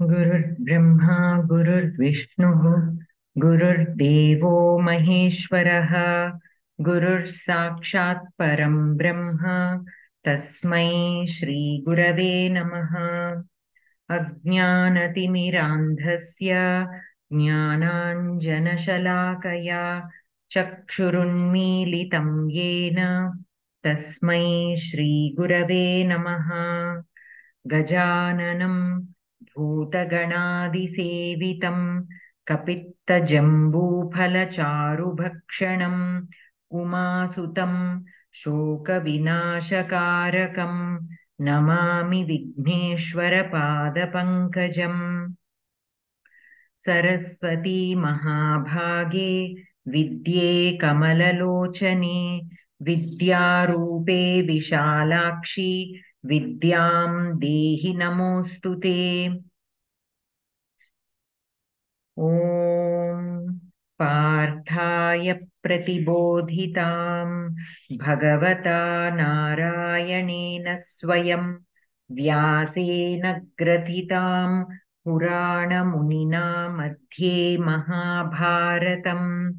गुरुर्ब्रह्मा गुरुर्विष्णुः गुरुर्देवो महेश्वरः गुरुर्साक्षात् परं ब्रह्म तस्मै श्रीगुरवे नमः। अज्ञानतिमिरान्धस्य ज्ञानाञ्जनशलाकया चक्षुरुन्मीलितं येन तस्मै श्रीगुरवे नमः। गजाननं भूतगणादिसेवितं कपित्तजम्बूफलचारुभक्षणम् उमासुतं शोकविनाशकारकं नमामि विघ्नेश्वरपादपङ्कजम्। सरस्वती महाभागे विद्ये कमललोचने विद्यारूपे विशालाक्षी विद्यां देहि नमोऽस्तु ते। ॐ पार्थाय प्रतिबोधितां भगवता नारायणेन स्वयं व्यासेन ग्रथितां पुराणमुनिना मध्ये महाभारतम्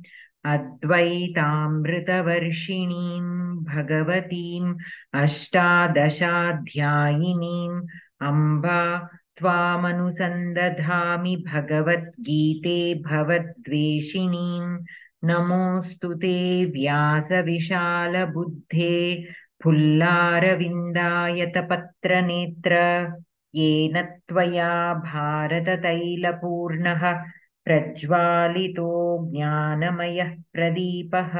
अद्वैतामृतवर्षिणीं भगवतीम् अष्टादशाध्यायिनीम् अम्बा त्वामनुसन्दधामि भगवद्गीते भवद्वेषिणीम्। नमोऽस्तु ते व्यासविशालबुद्धे फुल्लारविन्दायतपत्रनेत्र येन त्वया भारततैलपूर्णः प्रज्वालितो ज्ञानमयः प्रदीपः।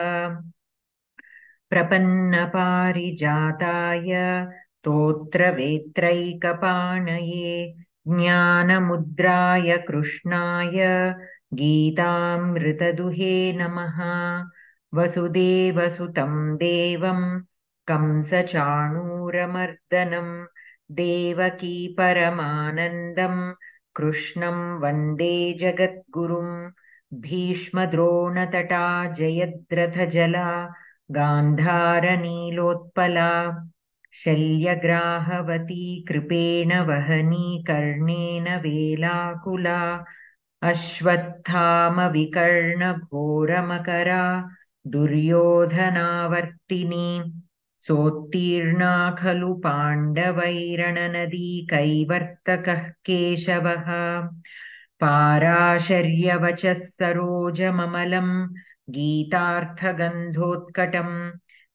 प्रपन्नपारिजाताय स्तोत्रवेत्रैकपाणये ज्ञानमुद्राय कृष्णाय गीतामृतदुहे नमः। वसुदेवसुतं देवं कंसचाणूरमर्दनं देवकी परमानन्दं कृष्णं वन्दे जगद्गुरुं। भीष्मद्रोणतटा जयद्रथजला गान्धारनीलोत्पला शल्यग्राहवती कृपेण वहनी कर्णेन वेलाकुला अश्वत्थामविकर्णघोरमकरा दुर्योधनावर्तिनी सोत्तीर्णा खलु पाण्डवैरणनदी कैवर्तकः केशवः। पाराशर्यवचः सरोजममलं गीतार्थगन्धोत्कटं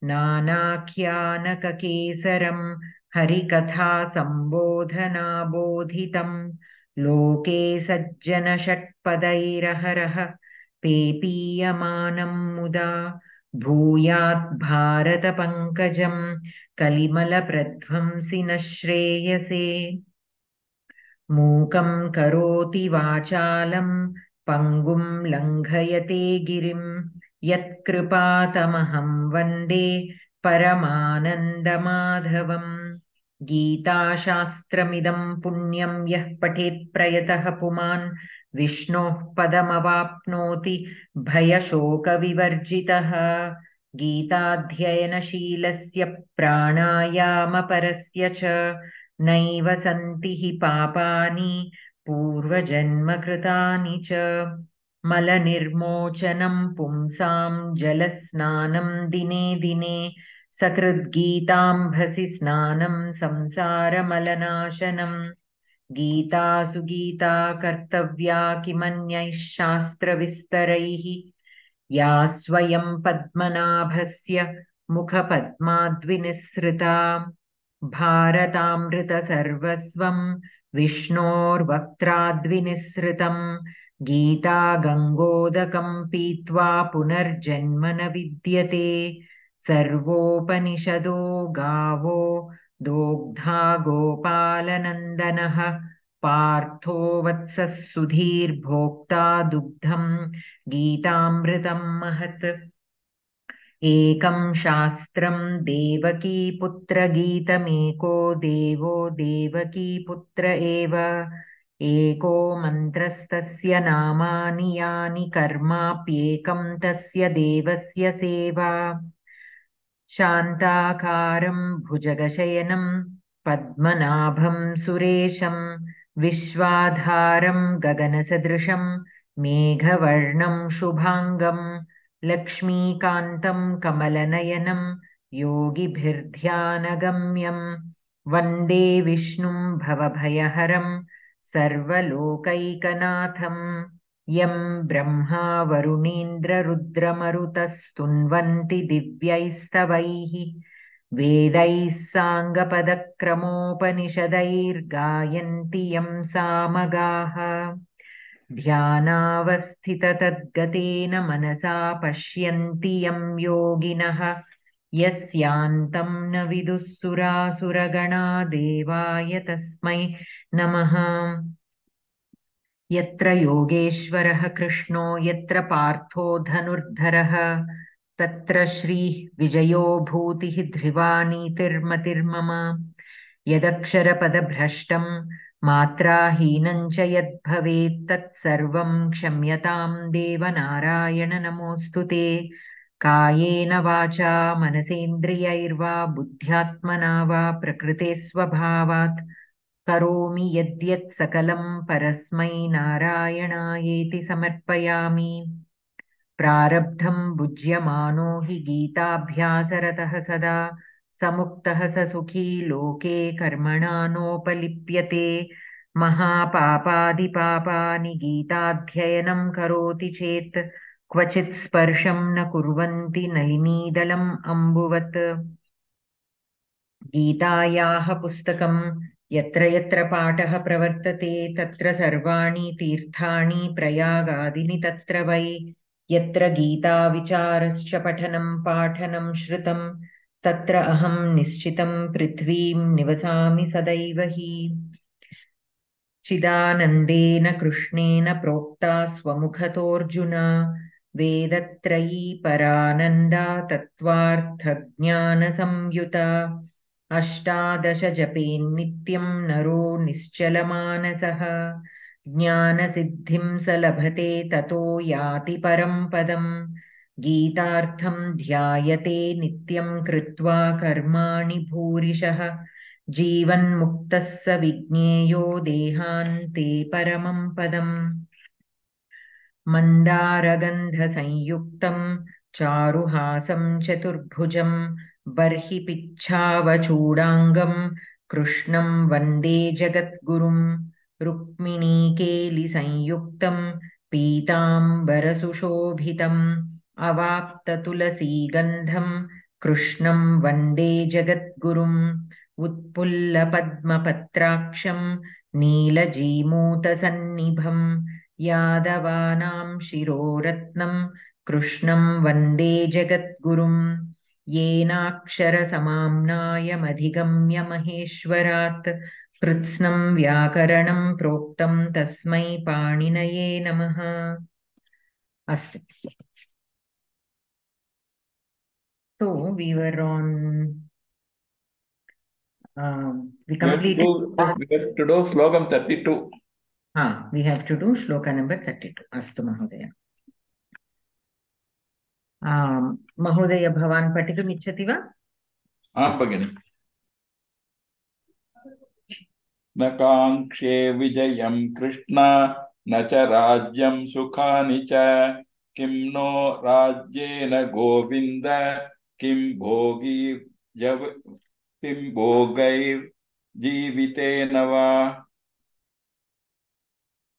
नानाख्यानककेसरं हरिकथा सम्बोधनाबोधितं लोके सज्जनषट्पदैरहरः पेपीयमानं मुदा भूयात् भारतपङ्कजं कलिमलप्रध्वंसि न श्रेयसे। मूकं करोति वाचालं पङ्गुं लङ्घयते गिरिं यत्कृपातमहं वन्दे परमानन्दमाधवम्। गीताशास्त्रमिदं पुण्यं यः पठेत् प्रयतः पुमान् विष्णोः पदमवाप्नोति भयशोकविवर्जितः। गीताध्ययनशीलस्य प्राणायामपरस्य च नैव सन्ति हि पापानि पूर्वजन्मकृतानि च। मलनिर्मोचनं पुंसां जलस्नानं दिने दिने सकृद्गीताम्भसि स्नानं संसारमलनाशनम्। गीतासु गीता कर्तव्या किमन्यैः शास्त्रविस्तरैः या स्वयं पद्मनाभस्य मुखपद्माद्विनिसृता। भारतामृतसर्वस्वं विष्णोर्वक्त्राद्विनिसृतं गीता गङ्गोदकं पीत्वा पुनर्जन्म न विद्यते। सर्वोपनिषदो गावो दोग्धा गोपालनन्दनः पार्थो वत्सः सुधीर्भोक्ता दुग्धं गीतामृतं महत्। एकं शास्त्रं देवकीपुत्रगीतमेको देवो देवकीपुत्र एव एको मन्त्रस्तस्य नामानि यानि कर्माप्येकं तस्य देवस्य सेवा। शान्ताकारं भुजगशयनं पद्मनाभं सुरेशं विश्वाधारं गगनसदृशं मेघवर्णं शुभाङ्गं लक्ष्मीकान्तं कमलनयनं योगिभिर्ध्यानगम्यं वन्दे विष्णुं भवभयहरं सर्वलोकैकनाथं यं ब्रह्मा वरुणीन्द्ररुद्रमरुतस्तुन्वन्ति दिव्यैस्तवैः वेदैः साङ्गपदक्रमोपनिषदैर्गायन्ति यं सामगाः ध्यानावस्थिततद्गतेन मनसा पश्यन्ति यं योगिनः यस्यान्तं न विदुः सुरासुरगणा देवाय तस्मै नमः। यत्र योगेश्वरः कृष्णो यत्र पार्थो धनुर्धरः तत्र श्रीः विजयो भूतिः ध्रुवा नीतिर्मतिर्मम। यदक्षरपदभ्रष्टं मात्राहीनं च यद्भवेत् तत्सर्वं क्षम्यतां देवनारायण नमोऽस्तु ते। कायेन वाचा मनसेन्द्रियैर्वा बुद्ध्यात्मना वा प्रकृते स्वभावात् करोमि यद्यत् सकलं परस्मै नारायणायेति समर्पयामि। प्रारब्धं भुज्यमानो हि गीताभ्यासरतः सदा समुक्तः स सुखी लोके कर्मणा नोपलिप्यते। महापापादिपापानि गीताध्ययनं करोति चेत् क्वचित् स्पर्शं न कुर्वन्ति नलिनीदलम् अम्बुवत्। गीतायाः पुस्तकं यत्र यत्र पाठः प्रवर्तते तत्र सर्वाणि तीर्थानि प्रयागादीनि तत्र वै। यत्र गीताविचारश्च पठनं पाठनं श्रुतं तत्र अहं निश्चितं पृथ्वीं निवसामि सदैव हि। चिदानन्देन कृष्णेन प्रोक्ता स्वमुखतोऽर्जुन वेदत्रयी परानन्दा तत्त्वार्थज्ञानसंयुता। अष्टादश जपेन्नित्यं नरो निश्चलमानसः ज्ञानसिद्धिं स लभते ततो याति परं पदम्। गीतार्थं ध्यायते नित्यं कृत्वा कर्माणि भूरिशः जीवन्मुक्तः स विज्ञेयो देहान्ते परमं पदम्। मन्दारगन्धसंयुक्तं चारुहासं चतुर्भुजं बर्हि पिच्छावचूडाङ्गं कृष्णं वन्दे जगद्गुरुं। रुक्मिणीकेलिसंयुक्तं पीताम्बरसुशोभितम् अवाप्ततुलसीगन्धं कृष्णं वन्दे जगद्गुरुम्। उत्पुल्लपद्मपत्राक्षं नीलजीमूतसन्निभं यादवानां शिरोरत्नं कृष्णं वन्दे जगद्गुरुम्। येनाक्षरसमाम्नायमधिगम्य महेश्वरात् कृत्स्नं व्याकरणं प्रोक्तं तस्मै पाणिनये नमः। अस्तु। So we were on we completed we have to do slokam 32. We have to do shloka number 32. Astu Mahodaya. महोदय भवान् पठितुम् इच्छति वा? भगिनि। न काङ्क्षे विजयं कृष्ण न च राज्यं सुखानि च किं नो राज्येन गोविन्द किं भोगैर्जीवितेन वा।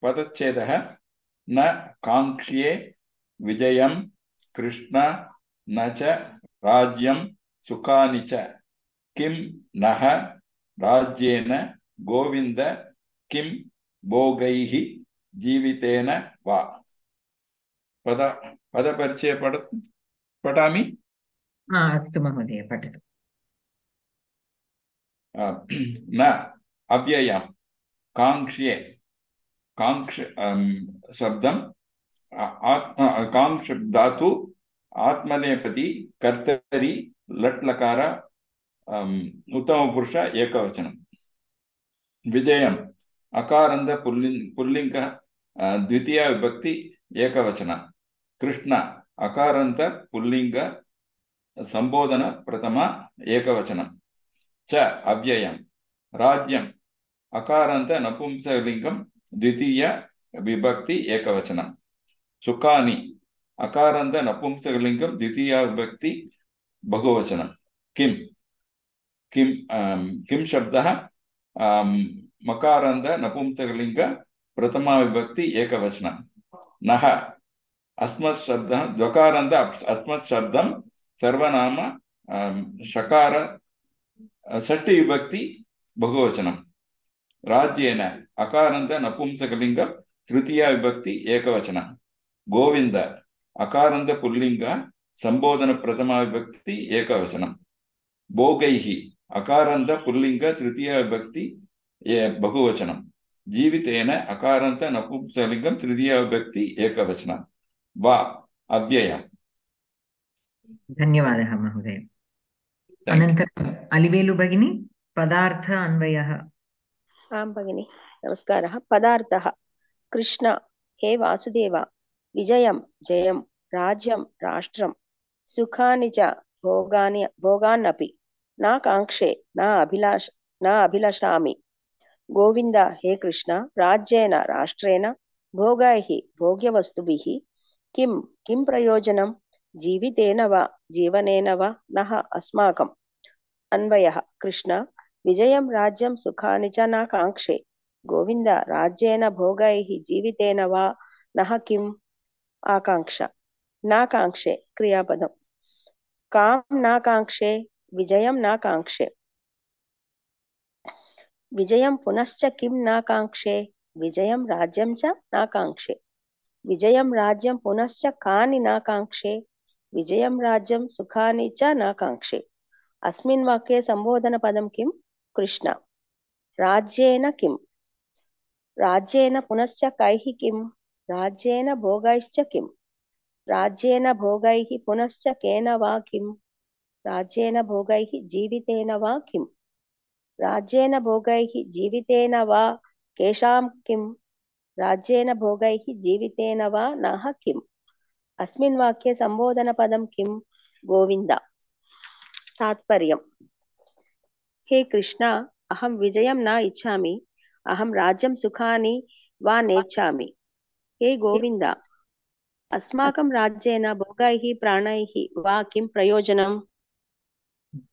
पदच्छेदः। न काङ्क्ष्ये विजयं कृष्ण न च राज्यं सुखानि च किं नः राज्येन गोविन्द किं भोगैः जीवितेन वा। पदपरिचय पठामि। अस्तु महोदय पठतु। न अव्ययं काङ्क्ष्ये काङ्क्ष शब्दं काङ्क्ष धातु आत्मनेपदी कर्तरी लट्लकार उत्तमपुरुष एकवचनं। विजयम् अकारान्त पुल्लिंग द्वितीया विभक्ति एकवचन। कृष्ण अकारान्त पुल्लिंग संबोधन प्रथमा एकवचनं च अव्ययम् राज्यम् अकारान्त नपुंसकलिङ्गं द्वितीय विभक्ति एकवचनं सुखानि अकारान्त नपुंसकलिङ्गं द्वितीय विभक्ति बहुवचनं किं किं किं शब्दः मकारान्त नपुंसकलिङ्ग प्रथमा विभक्ति एकवचनं नः अस्मत् शब्दः द्वकारान्त अस्मत् शब्दं सर्वनाम षकार षष्ठी विभक्ति बहुवचनं राज्येन अकारान्त नपुंसकलिङ्ग तृतीया विभक्ति एकवचनं गोविन्द अकारान्त पुल्लिङ्ग संबोधन प्रथमा विभक्ति एकवचनं भोगैः अकारान्त पुल्लिङ्ग तृतीया विभक्ति बहुवचनं जीवितेन अकारान्त नपुंसकलिङ्गं तृतीया विभक्ति एकवचनं वा अव्ययम् धन्यवादः महोदय। अनन्तरम् अलिवेलु भगिनी पदार्थ अन्वयः। आं भगिनि नमस्कारः। पदार्थः कृष्ण हे वासुदेव विजयं जयं राज्यं राष्ट्रं सुखानि च भोगान्नपि न काङ्क्षे न अभिलाषामि। गोविन्द हे कृष्ण राज्येन राष्ट्रेण भोगैः भोग्यवस्तुभिः किं प्रयोजनं जीवितेन वा जीवनेन वा नः अस्माकम्। अन्वयः कृष्ण विजयं राज्यं सुखानि च न काङ्क्षे। गोविन्द राज्येन भोगैः जीवितेन वा नः किम् आकाङ्क्षा। न काङ्क्षे क्रियापदं कां न काङ्क्षे विजयं न काङ्क्षे। विजयं पुनश्च किं न काङ्क्षे विजयं राज्यं च न काङ्क्षे। विजयं राज्यं पुनश्च कानि न काङ्क्षे विजयं राज्यं सुखानि च न काङ्क्षे। अस्मिन् वाक्ये संबोधनपदं किं कृष्ण। राज्येन किं राज्येन पुनश्च कैः किं राज्येन भोगैश्च किं राज्येन भोगैः पुनश्च केन वा किं राज्येन भोगैः जीवितेन वा किं राज्येन भोगैः जीवितेन वा केषां किं राज्येन भोगैः जीवितेन वा नः किम्। अस्मिन् वाक्ये संबोधनपदं किं गोविन्द। तात्पर्यम् हे कृष्ण अहं विजयं न इच्छामि अहं राज्यं सुखानि वा नेच्छामि। हे गोविन्द अस्माकं राज्येन भोगैः प्राणैः वा किं प्रयोजनम्।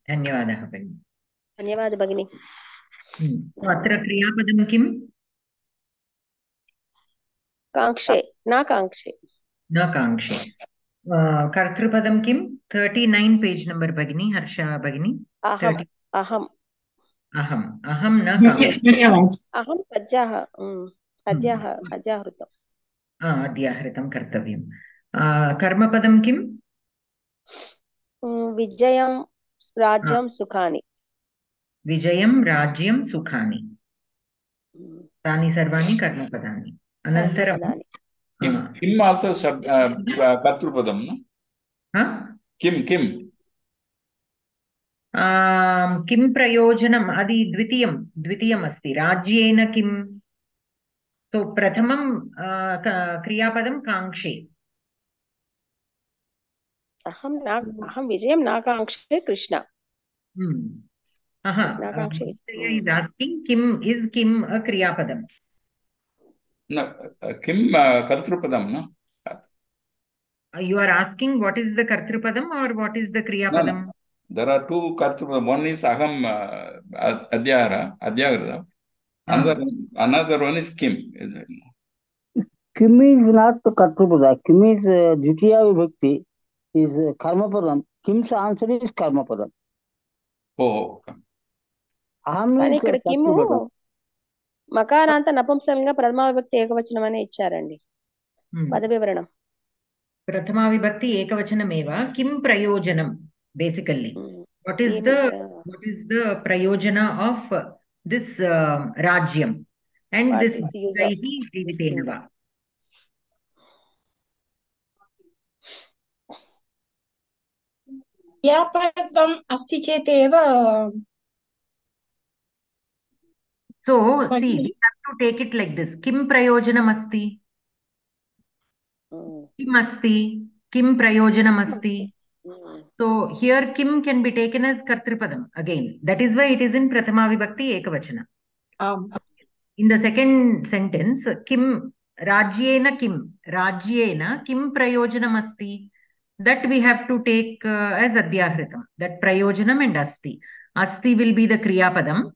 धन्यवादः भगिनी। धन्यवादः भगिनी। अत्र क्रियापदं किम्? काङ्क्षे न काङ्क्षे न काङ्क्षे। कर्तृपदं किं? 39 पेज् नम्बर् भगिनी हर्षा भगिनी। अहम् अहम् अहम् अहं न काङ्क्षे। अहं अद्याहृतम् अद्याहृतं कर्तव्यं। कर्मपदं किम्? विजयं राज्यं सुखानि। विजयं राज्यं सुखानि तानि सर्वाणि कर्मपदानि। अनन्तरं किम् आल्सो कर्तृपदं न किं किं किं प्रयोजनम् अदि द्वितीयम् अस्ति राज्येन किं। तो प्रथमं क्रियापदं काङ्क्षे। अहं विजयं न काङ्क्षे Krishna. is asking kim is kim a kriyapadam. किं कर्तृपदं न You are asking what is the kartrupadam or what is the kriyapadam? No. There are two kartrupadam. One is aham adhyagritam. Another one is kim. Kim is not kartrupada. Kim is dvitiya vibhakti. Is karmapadam. Kim's answer is karmapadam. Oh. Aham is kartrupadam. మకారాంత నపుంసకలింగ ప్రథమా విభక్తి ఏకవచనం అనే ఇచ్చారండి పద వివరణం. ప్రథమా విభక్తి ఏకవచనమేవ కిం ప్రయోజనం basically what is the prayojana of this rajyam and what this gaihi jivitena va. व्यापारम् अस्ति चेदेव so see we have to take it like this kim prayojanam asti kim asti kim prayojanam asti. So So here kim can be taken as Kartripadam again. That is why it is in Prathama Vibhakti Ekavachana. In the second sentence, kim Rajyena kim prayojanam asti. That we have to take as Adhyahritam. That prayojanam and asti. Asti will be the Kriyapadam.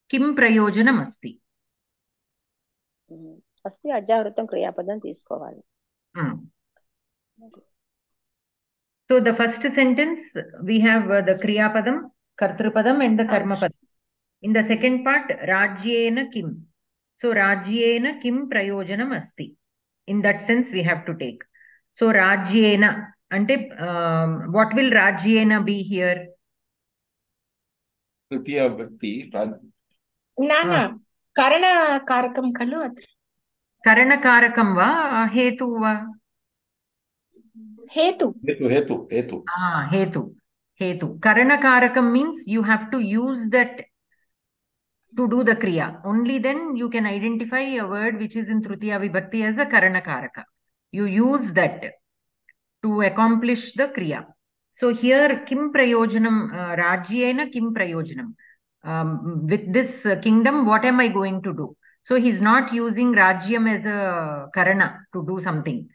Kim prayojanam asti. Asti Ajahrutam Kriyapadam తీసుకోవాలి. So the first sentence, we have the Kriyapadam, Kartripadam and the Karmapadam. In the second part, Rajyena kim. So Rajyena kim prayojanam asti. In that sense, we have to take. So Rajyena, ante, what will Rajyena be here? Tritiya Bhakti. न करणकारकं खलु अत्र Karanakarakam va, hetu va? हेतु Hetu. Hetu. Karanakarakam means you have to use that to do the kriya. Only then you can identify a word which is in Tritiya Vibhakti as a Karanakaraka. You use that to accomplish the kriya. So here kim prayojanam, Rajyena kim prayojanam. With this kingdom, what am I going to do? So he's not using Rajyam as a Karana to do something.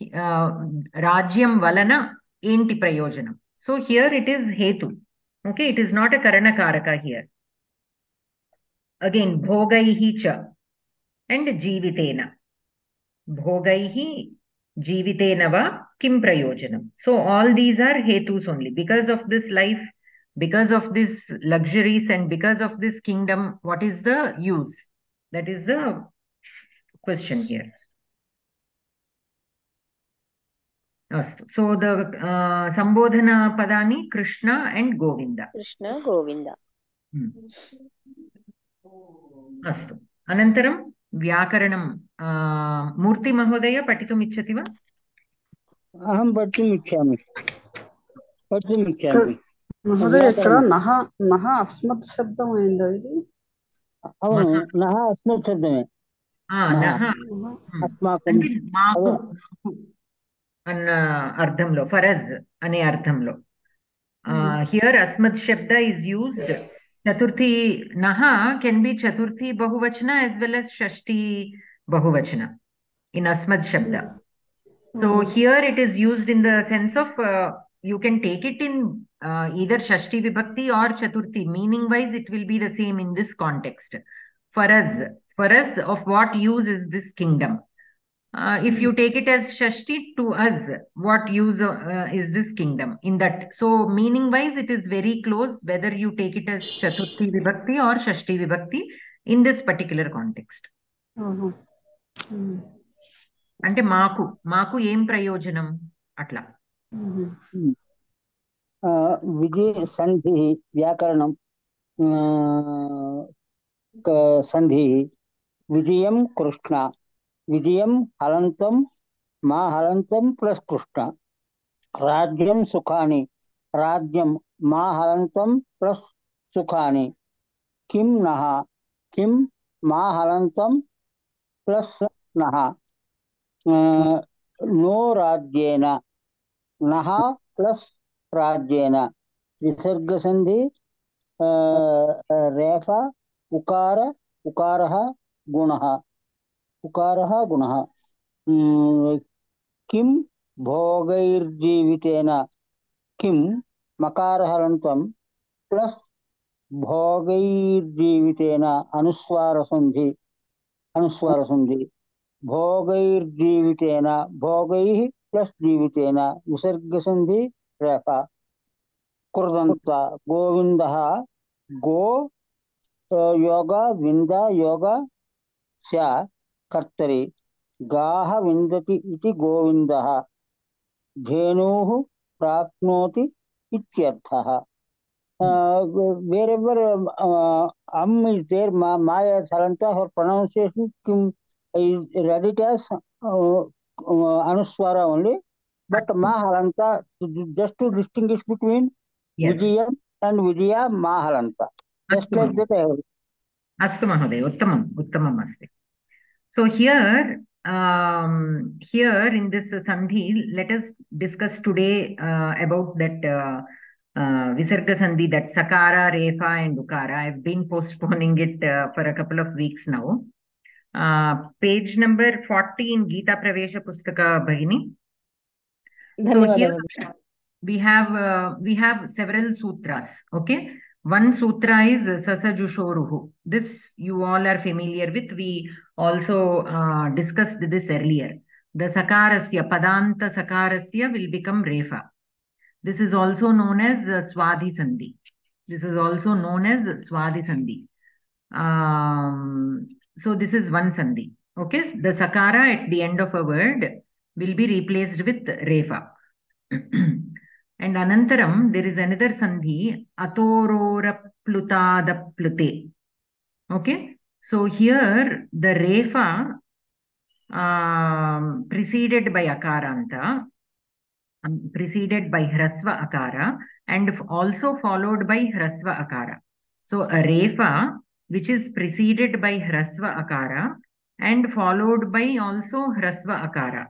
Rajyam valana enti prayojanam. So here it is hetu. Okay, it is not a Karana Karaka here. Again, bhogaihi cha and jivitena. Bhogaihi jivitena va kim prayojanam. So all these are hetus only. Because of this life, because of this luxuries and because of this kingdom, what is the use? That is the question here. So the Sambodhana Padani, Krishna and Govinda. Krishna Govinda. Astu. Anantaram Vyakaranam Murti Mahodaya Patitum Ichchati va? अहं पठितुम् इच्छामि महोदय ఇక్కడ నహ అస్మత్ శబ్దం అయింది ఇది అవును నహ అస్మత్ శబ్దమే నహ అస్మాకం అంటే మాకు అన్న అర్థంలో ఫరజ్ అనే అర్థంలో హియర్ అస్మత్ శబ్ద is used Chaturthi నహ can be Chaturthi బహువచన as well as Shashthi బహువచన in asmad shabda. So here it is used in the sense of you can take it in either shashti vibhakti or chaturthi. Meaning wise, it will be the same in this context. For us, of what use is this kingdom? If you take it as shashti, to us, what use is this kingdom? In that, so meaning wise, it is very close whether you take it as chaturthi vibhakti or shashti vibhakti in this particular context. అంటే మాకు ఏం ప్రయోజనం అట్లా విజయ సంధి వ్యాకరణం సంధి విజయం కృష్ణ విజయం హలంతం మా హలంతం ప్లస్ కృష్ణ రాజ్యం సుఖాని రాజ్యం మా హలంతం ప్లస్ సుఖాని కిం నహ కిం మా హలంతం ప్లస్ నహ नो राज्येन नः प्लस राज्येन विसर्ग संधि रेफा उकार उकारः गुणः किं भोगैर्जीवितेन किं मकारहलन्तं प्लस भोगैर्जीवितेन अनुस्वार संधि भोगैर्जीवितेन भोगैः प्लस जीवितेन विसर्ग संधि रेफा कृदन्त गोविन्दः गो योग विन्द योग स्या कर्तरि गाः विन्दति इति गोविन्दः धेनुः प्राप्नोति इत्यर्थः. Wherever is there, Maya Salanta, her pronunciation I read it as Anuswara only, but Mahalanta, just to distinguish between Vijayam and Vijaya Mahalanta. Just like that I heard. Astu Mahoday, Uttamam asti. So here in this Sandhi, let us discuss today about that Visarga Sandhi, that Sakara, Refa and Ukara. I've been postponing it for a couple of weeks now. Page number 40 in Geetha Pravesha Pustaka Bhagini. So here we have several sutras. Okay, one sutra is Sasajushoruhu. This you all are familiar with. We also discussed this earlier. The Sakarasya, Padanta Sakarasya will become Refa. This is also known as Swadhi Sandhi. This is also known as Swadhi Sandhi. So this is one Sandhi. Okay, the Sakara at the end of a word will be replaced with Refa. And Anantaram, there is another Sandhi, Atorora Plutada Plute. Okay, so here the Refa preceded by Akaranta, preceded by Hrasva Akara, and also followed by Hrasva Akara. So a Refa which is preceded by Hrasva Akara and followed by also Hrasva Akara.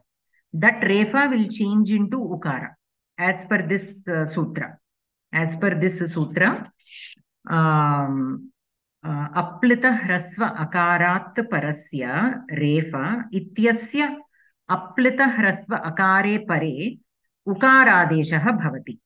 That Refa will change into Ukara as per this sutra. As per this sutra, Aplita Hrasva Akarat Parasya Refa Ityasya Aplita Hrasva Akare Pare Ukaradeshaha Bhavati.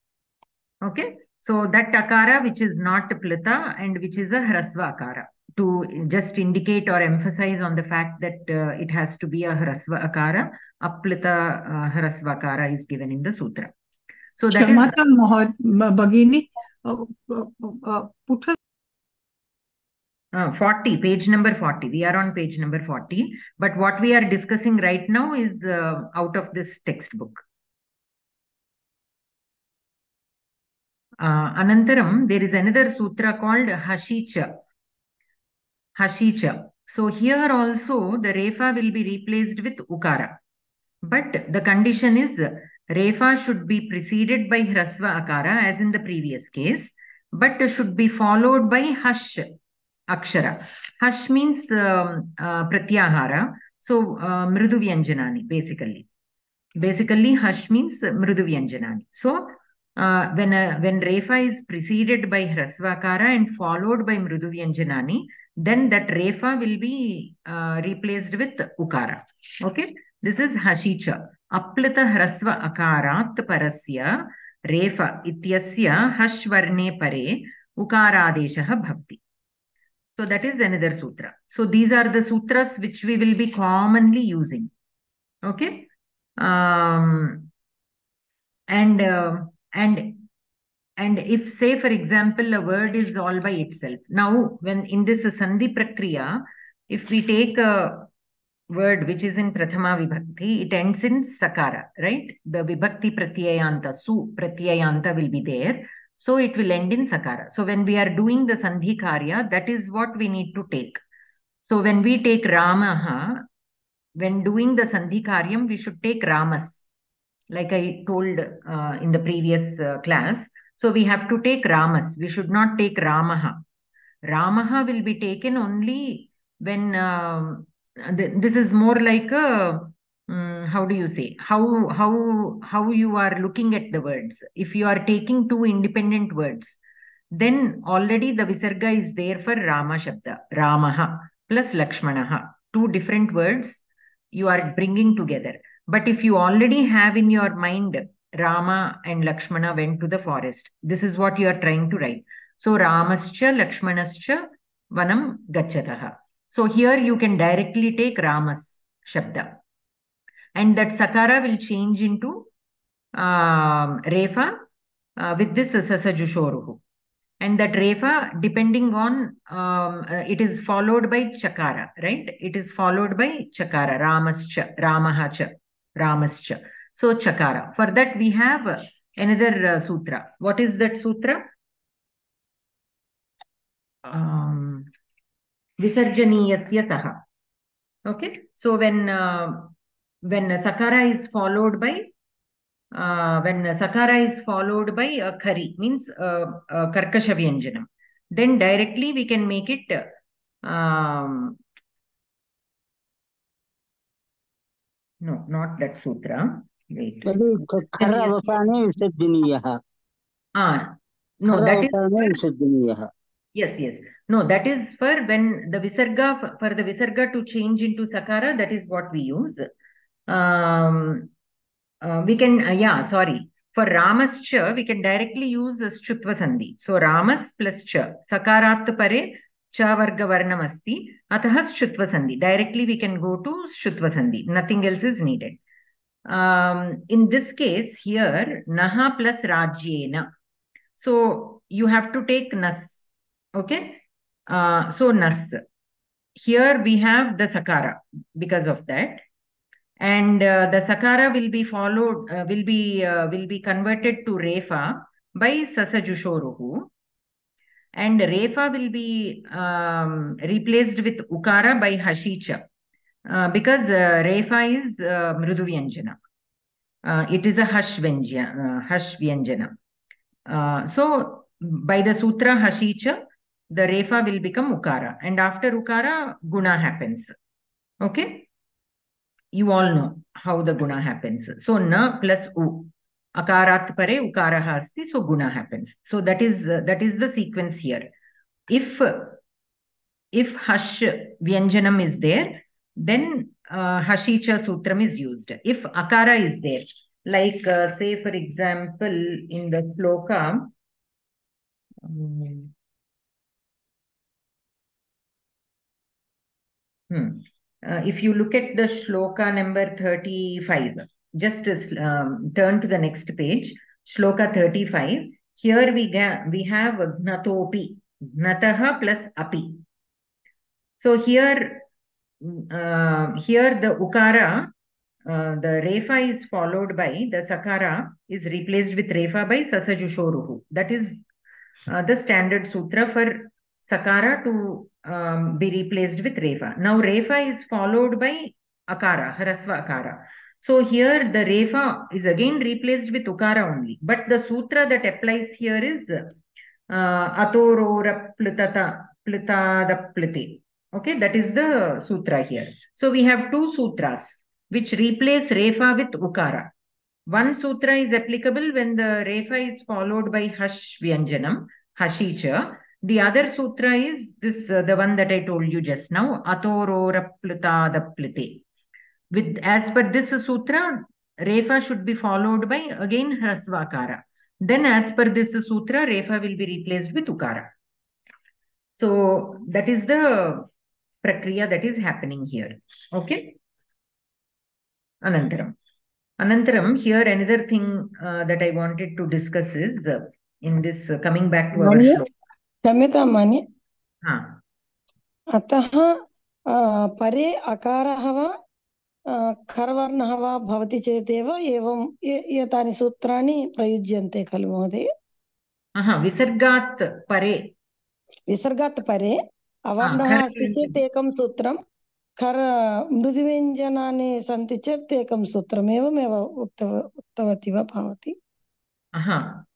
Okay, so that Akara which is not Plita and which is a Hrasva Akara, to just indicate or emphasize on the fact that it has to be a Hrasva Akara, Aplita Hrasva Akara is given in the sutra. So that is Bhagini, put 40, page number 40. We are on page number 40. But what we are discussing right now is out of this textbook. Anantaram, there is another sutra called Hashicha. Hashicha. So here also the Refa will be replaced with Ukara. But the condition is Refa should be preceded by Hrasva Akara as in the previous case, but should be followed by Hash Akshara. Hash means Pratyahara. So Mridu Vyanjanani basically. Basically Hash means Mridu Vyanjanani. So when Refa is preceded by Hrasva Akara and followed by Mridu Vyanjanani, then that Refa will be replaced with Ukara. Okay, this is Hashicha. Aplita Hrasva Akarat Parasya Refa Ityasya Hashvarne Pare Ukaradeshaha Bhavti. So that is another sutra. So these are the sutras which we will be commonly using. Okay, and if, say, for example, a word is all by itself. Now, when in this Sandhi Prakriya, if we take a word which is in Prathama Vibhakti, it ends in Sakara, right? The Vibhakti Pratyayanta, Su Pratyayanta will be there. So it will end in Sakara. So when we are doing the Sandhi Karya, that is what we need to take. So when we take Ramaha, when doing the Sandhi Karyam, we should take Ramas. Like I told in the previous class. So we have to take Ramas. We should not take Ramaha. Ramaha will be taken only when this is more like a how do you say, how you are looking at the words. If you are taking two independent words, then already the Visarga is there for Rama Shabda, Ramaha plus Lakshmanaha. Two different words you are bringing together. But if you already have in your mind Rama and Lakshmana went to the forest, this is what you are trying to write. So Ramascha Lakshmanascha Vanam Gacchataha. So here you can directly take Ramas Shabda. And that Sakara will change into Refa with this Sasajushoruhu. And that Refa, depending on, it is followed by Chakara, right? It is followed by Chakara, Ramascha, Ramahacha, Ramascha. So Chakara. For that we have another sutra. What is that sutra? Visarjaniyasya Saha. Okay. So when Sakara is followed by a Khari, means Karkasha Vyanjanam, then directly we can make it no, not that sutra. Wait. Khara Vasane Visarjaniyah. No, that is Visarjaniyah. yes, yes. No, that is for when the visarga, for the visarga to change into sakara, that is what we use. We can, yeah, sorry. For Ramascha, we can directly use Shchutva Sandhi. So Ramas plus Cha. Sakarat pare Cha Varga Varnam asti. Atah Shchutva Sandhi. Directly we can go to Shchutva Sandhi. Nothing else is needed. In this case, here, Naha plus Rajyena. So you have to take Nas. Okay? So Nas. Here we have the Sakara because of that. And the sakara will be followed, will be converted to refa by sasajushoruhu, and refa will be replaced with ukara by hashicha, because refa is mridu vyanjana. It is a hash vyanjana. So by the sutra hashicha, the refa will become ukara, and after ukara guna happens. Okay. You all know how the guna happens. So na plus u, akarat pare ukaraha asti, so guna happens. So that is the sequence here. If hash vyanjanam is there, then hashicha sutram is used. If akara is there, like say for example in the shloka, if you look at the shloka number 35, just turn to the next page, shloka 35. Here we have gnatopi, gnataha plus api. So here the ukara, the refa is followed by the sakara is replaced with refa by sasajushoruhu. That is the standard sutra for sakara to be replaced with refa. Now refa is followed by akara, harasva akara. So here the refa is again replaced with ukara only. But the sutra that applies here is atorora plutata plutada plute. Okay, that is the sutra here. So we have two sutras which replace refa with ukara. One sutra is applicable when the refa is followed by hash vyanjanam, hashicha. The other sutra is this, the one that I told you just now, atorora plutada plute. With as per this sutra, refa should be followed by again hrasvakara. Then as per this sutra, refa will be replaced with ukara. So that is the prakriya that is happening here. Okay. Anantaram, here another thing that I wanted to discuss is in this coming back to our shloka. क्षम्यतां मान्ये अतः परे अकारः वा खरवर्णः वा भवति चेदेव एवं एतानि सूत्राणि प्रयुज्यन्ते खलु महोदय? विसर्गात् परे अवर्णः अस्ति चेत् एकं सूत्रं, खर मृदुव्यञ्जनानि सन्ति चेत् एकं सूत्रम्, एवमेव उक्तवती वा भवती?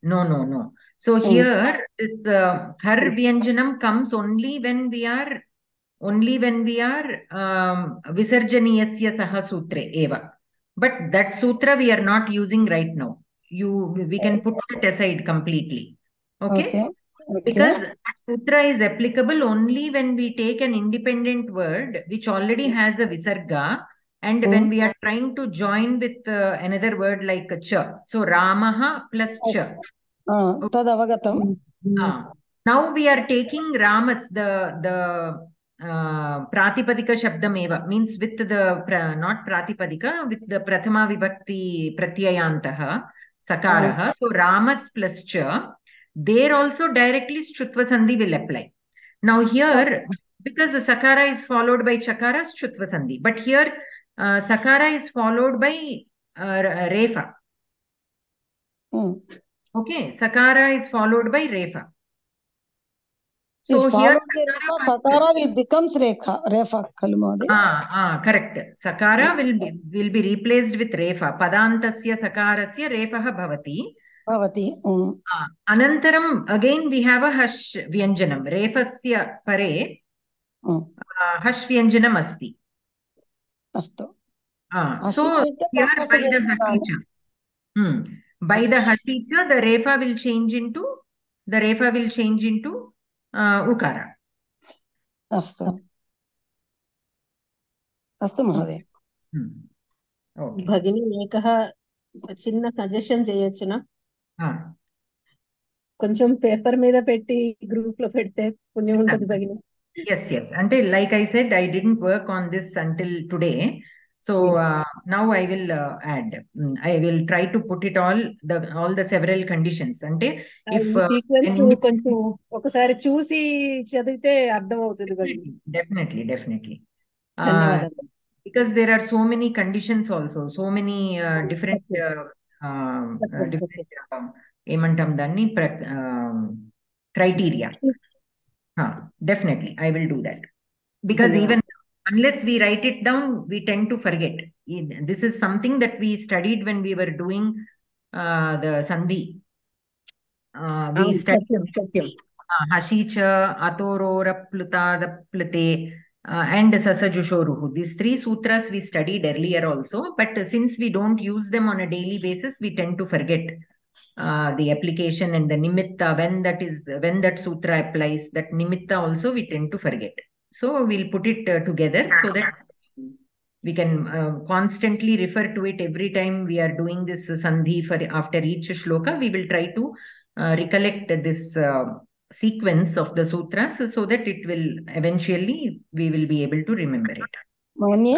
No. So here this khar vyanjanam comes only when we are visarjaniyasya saha sutre eva. But that sutra we are not using right now. We can put it aside completely. Okay? Because sutra is applicable only when we take an independent word which already has a visarga, and when we are trying to join with another word like cha. So ramaha plus cha. Tadavagatam. Now we are taking ramas, the pratipadika shabdam eva, means with the not pratipadika, with the prathama vibhakti pratyayantaha sakaraha. So ramas plus cha. There also directly Shchutva Sandhi will apply. Now here, because the Sakara is followed by Chakara, Shchutva Sandhi. But here, Sakara is followed by Refa. Okay, Sakara is followed by Refa. So here, Sakara will becomes Refa. Correct. Sakara will be replaced with Refa. Padantasya Sakarasya Refaha Bhavati. Anantaram, again we have a hash vyanjanam. Refasya pare hash vyanjanam asti. Astu. So here by the hashicha. By the hashicha, the refa will change into the refa will change into ukara. अस्तु अस्तु महोदय Okay. భగిని ఏకः చిన్న suggestion చేయొచ్చునా? కొంచెం paper మీద పెట్టి group లో పెడితే పుణ్యం ఉంటుంది భగిని. Yes. Until, like I said, I didn't work on this until today. So now I will add. I will try to put it all the several conditions. Ante if sequence కొంచెం ఒకసారి చూసి చదివితే అర్థం అవుతుంది భగిని. Definitely. ధన్యవాదాలు. Because there are so many conditions also, so many different ఏమంటాం దాన్ని criteria. Definitely, I will do that. Because even unless we write it down, we tend to forget. This is something that we studied when we were doing the Sandhi. We studied Hashicha, Atorora, Plutada, Plute, and Sasajushoruhu. These three sutras we studied earlier also, but since we don't use them on a daily basis, we tend to forget the application and the nimitta, when that sutra applies, that nimitta also we tend to forget. So we'll put it together so that we can constantly refer to it every time we are doing this sandhi. After each shloka, we will try to recollect this sequence of the sutras so that it will eventually we will be able to remember it. मन्ये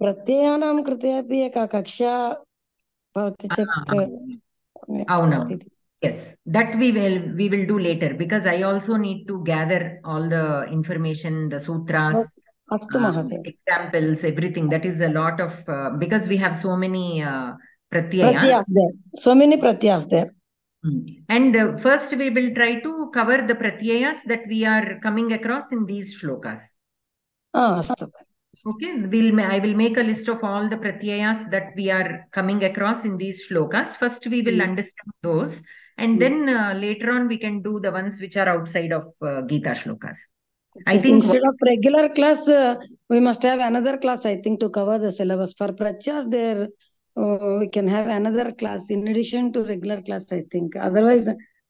प्रत्ययानां कृते अपि एका कक्षा भवति चेत् Yes, that we will do later, because I also need to gather all the information, the sutras, examples, everything. That is a lot of because we have so many pratyayas there. So many pratyayas there. And first we will try to cover the pratyayas that we are coming across in these shlokas. Okay, I will make a list of all the pratyayas that we are coming across in these shlokas. First we will understand those, and then later on we can do the ones which are outside of Geetha shlokas. I think instead of regular class, we must have another class, I think, to cover the syllabus. For pratyas, there we can have another class in addition to regular class, I think. Otherwise,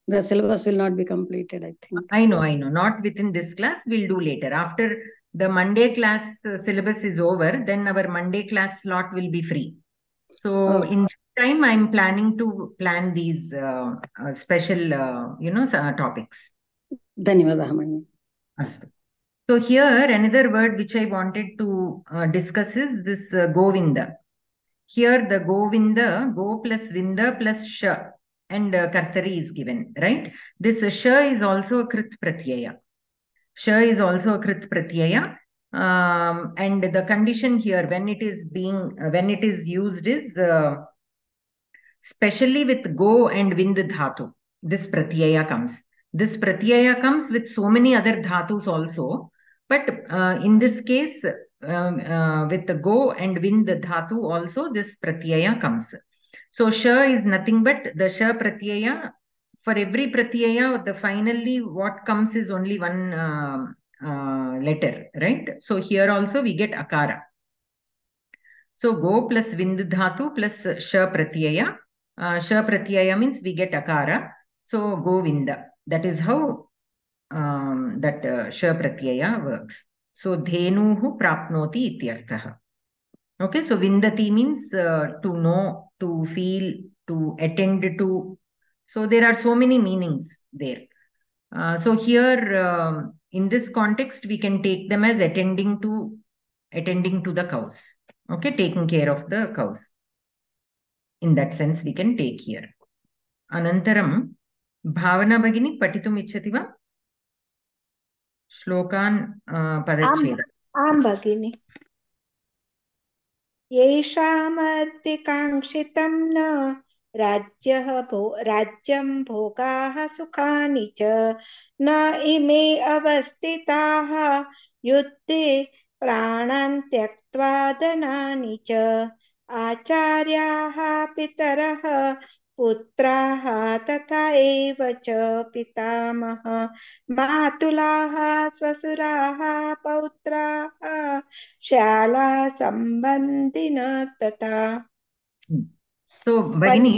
the syllabus will not be completed, I think. I know. Not within this class, we'll do later. After the Monday class syllabus is over, then our Monday class slot will be free. So in time, I'm planning to plan these special, topics. Dhanyavadah, Mani. So here, another word which I wanted to discuss is this Govinda. Here the Govinda, Go plus Vinda plus Sha, and Kartari is given, right? This Sha is also a Krit Pratyaya. Sha is also a Krit Pratyaya. And the condition here, when it is used is especially with Go and Vind Dhatu, this Pratyaya comes. This Pratyaya comes with so many other Dhatus also. But in this case, with the Go and Vind Dhatu also, this Pratyaya comes. So Sha is nothing but the Sha Pratyaya. For every Pratyaya, finally what comes is only one letter, right? So here also we get Akara. So Go plus Vind Dhatu plus Sha Pratyaya. Sha Pratyaya means we get Akara. So Govinda. That is how that Sha Pratyaya works. So Dhenuhu Prapnoti ityarthaha. Okay, so Vindati means to know, to feel, to attend to. So there are so many meanings there. So here in this context, we can take them as attending to the cows. Okay, taking care of the cows. In that sense, we can take here. Anantaram, Bhavana Bhagini Patitum Ichchati va? Shlokan Padacheda. Am Bhagini. येषामर्तिकाङ्क्षितं न राज्यं भोगाः सुखानि च न इमे अवस्थिताः युद्धे प्राणान् त्यक्त्वा धनानि च आचार्याः पितरः पुत्राः तथा एव च पितामह मातुलाः स्वसुराः पौत्राः शाला सम्बन्धिनः तथा. So Bhagini,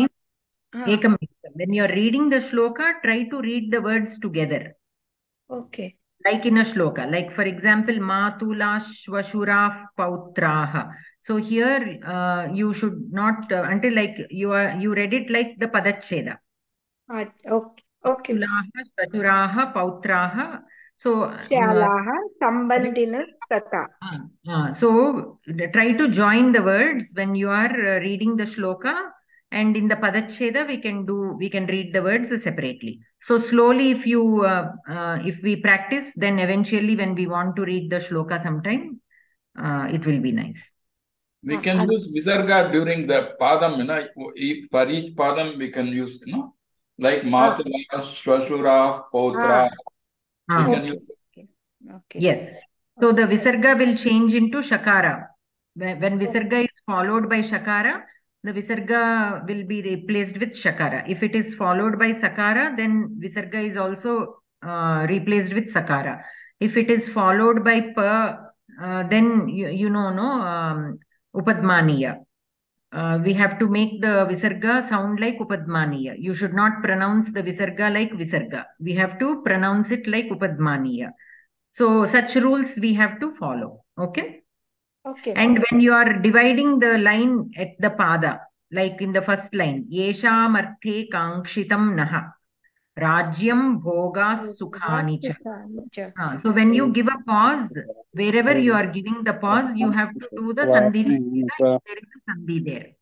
Ekam Viktam. When you are reading the shloka, try to read the words together. Okay. Like in a shloka. Like for example, Matula Shvashurah Pautraha. So here you should not until like you read it like the Padacheda. Okay. Okay. Matulaha Shvashuraha Pautraha. So Shalaha Sambandina Tata. So try to join the words when you are reading the shloka, and in the padacheda we can read the words separately. So slowly, if we practice, then eventually when we want to read the shloka sometime, it will be nice. We can use visarga during the padam, for each padam we can use, like Matula, Swasura, Potra. We can use. Okay. Yes. So the visarga will change into shakara. When visarga is followed by shakara, the visarga will be replaced with shakara. If it is followed by sakara, then visarga is also replaced with sakara. If it is followed by pa, then upadmaniya. We have to make the visarga sound like upadmaniya. You should not pronounce the visarga like visarga. We have to pronounce it like upadmaniya. So such rules we have to follow. Okay. Okay. And when you are dividing the line at the pada, like in the first line, Yesham arthe kankshitam naha, Rajyam bhoga sukhani cha. So when you give a pause, wherever you are giving the pause, you have to do the sandhi vishesha if there is a sandhi there.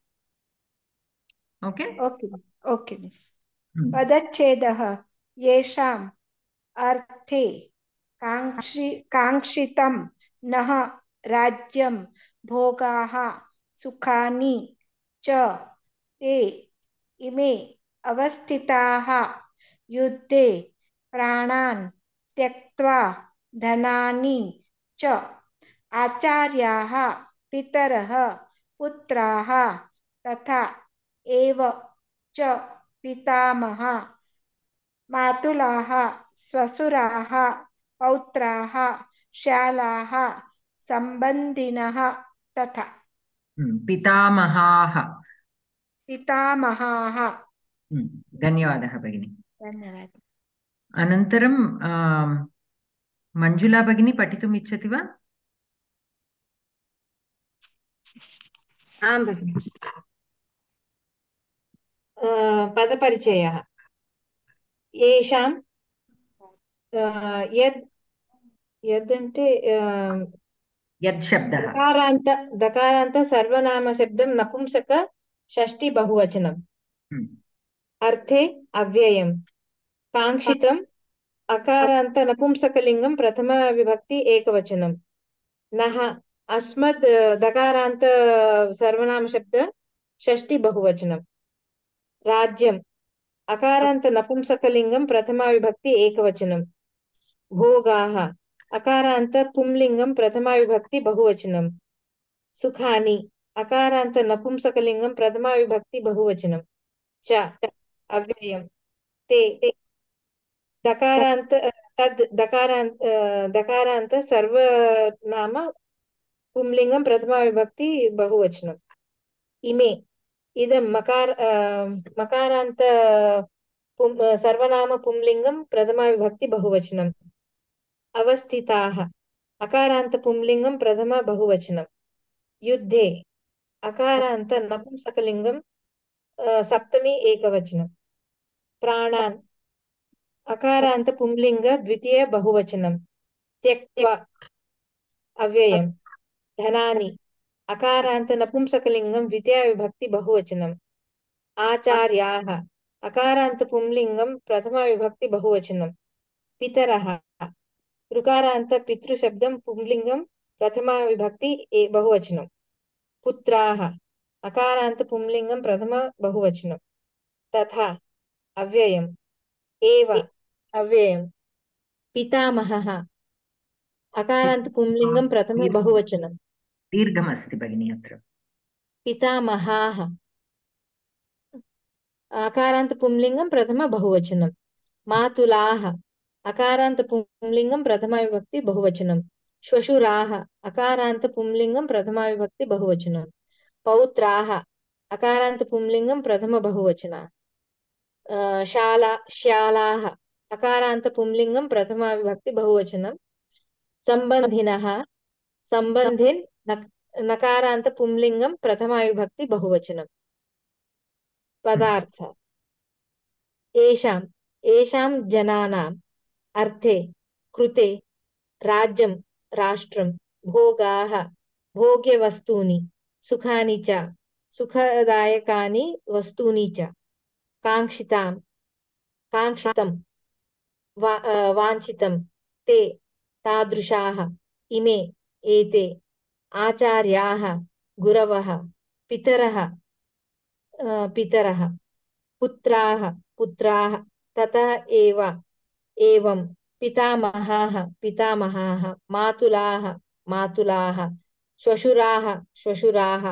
Okay? Okay. Okay, Miss. Padachedah yesham arthe कांक्षितं नः राज्यं भोगाः सुखानि च ते इमे अवस्थिताः युद्धे प्राणान् त्यक्त्वा धनानि च आचार्याः पितरः पुत्राः तथा एव च पितामहः मातुलाः स्वसुराः पौत्राः शालाः सम्बन्धिनः तथा पितामहाः पितामहाः धन्यवादः भगिनी. धन्यवादः. अनन्तरं मञ्जुला भगिनी पठितुम् इच्छति वा? आं भगिनि. पदपरिचयः. येषां यद् शब्दः दकारान्त सर्वनामशब्दं नपुंसक षष्ठी बहुवचनम्. अर्थे अव्ययम्. काङ्क्षितम् अकारान्त नपुंसकलिङ्गं प्रथमा विभक्ति एकवचनम्. नः अस्मद् दकारान्त सर्वनामशब्द षष्ठी बहुवचनम्. राज्यम् अकारान्त नपुंसकलिङ्गं प्रथमा विभक्ति एकवचनम्. भोगाः अकारान्त पुंलिङ्गं प्रथमा विभक्ति बहुवचनम्. सुखानि अकारान्त नपुंसकलिङ्गं प्रथमा विभक्ति बहुवचनम्. च अव्ययम्. ते दकारान्त तद् दकारान्त सर्वनाम पुंलिङ्गं प्रथमा विभक्ति बहुवचनम्. इमे इदं मकारान्त सर्वनाम पुंलिङ्गं प्रथमा विभक्ति बहुवचनम्. अवस्थिताः अकारान्त पुंलिङ्गं प्रथमा बहुवचनम्. युद्धे अकारान्त नपुंसकलिङ्गं सप्तमी एकवचनम्. प्राणान् अकारान्त पुंलिङ्ग द्वितीय बहुवचनम्. त्यक्त्वा अव्ययम्. धनानि अकारान्त नपुंसकलिङ्गं द्वितीय विभक्ति बहुवचनम्. आचार्याः अकारान्त पुंलिङ्गं प्रथमा विभक्ति बहुवचनम्. पितरः ऋकारान्त पितृशब्दं पुंलिङ्गं प्रथमा विभक्ति बहुवचनम्. पुत्राः अकारान्त पुंलिङ्गं प्रथमा बहुवचनम्. तथा अव्ययम्. एव अव्ययम्. पितामहः अकारान्त पुंलिङ्गं प्रथम बहुवचनम्. दीर्घमस्ति भगिनी अत्र. पितामहाः अकारान्त पुंलिङ्गं प्रथम बहुवचनम्. मातुलाः अकारान्त पुंलिङ्गं प्रथमा विभक्ति बहुवचनम्. श्वशुराः अकारान्त पुंलिङ्गं प्रथमा विभक्ति बहुवचनम्. पौत्राः अकारान्त पुंलिङ्गं प्रथम बहुवचनम्. शाला श्यालाः अकारान्त पुंलिङ्गं प्रथमा विभक्ति बहुवचनं सम्बन्धिनः सम्बन्धिन् नकारान्त पुंलिङ्गं प्रथमा विभक्ति बहुवचनं पदार्थ येषां जनानाम् अर्थे कृते राज्यं राष्ट्रं भोगाः भोग्यवस्तूनि सुखानि च सुखदायकानि वस्तूनि च काङ्क्षितं वाञ्छितं ते तादृशाः इमे एते आचार्याः गुरवः पितरः पुत्राः ततः एवं पितामहाः मातुलाः श्वशुराः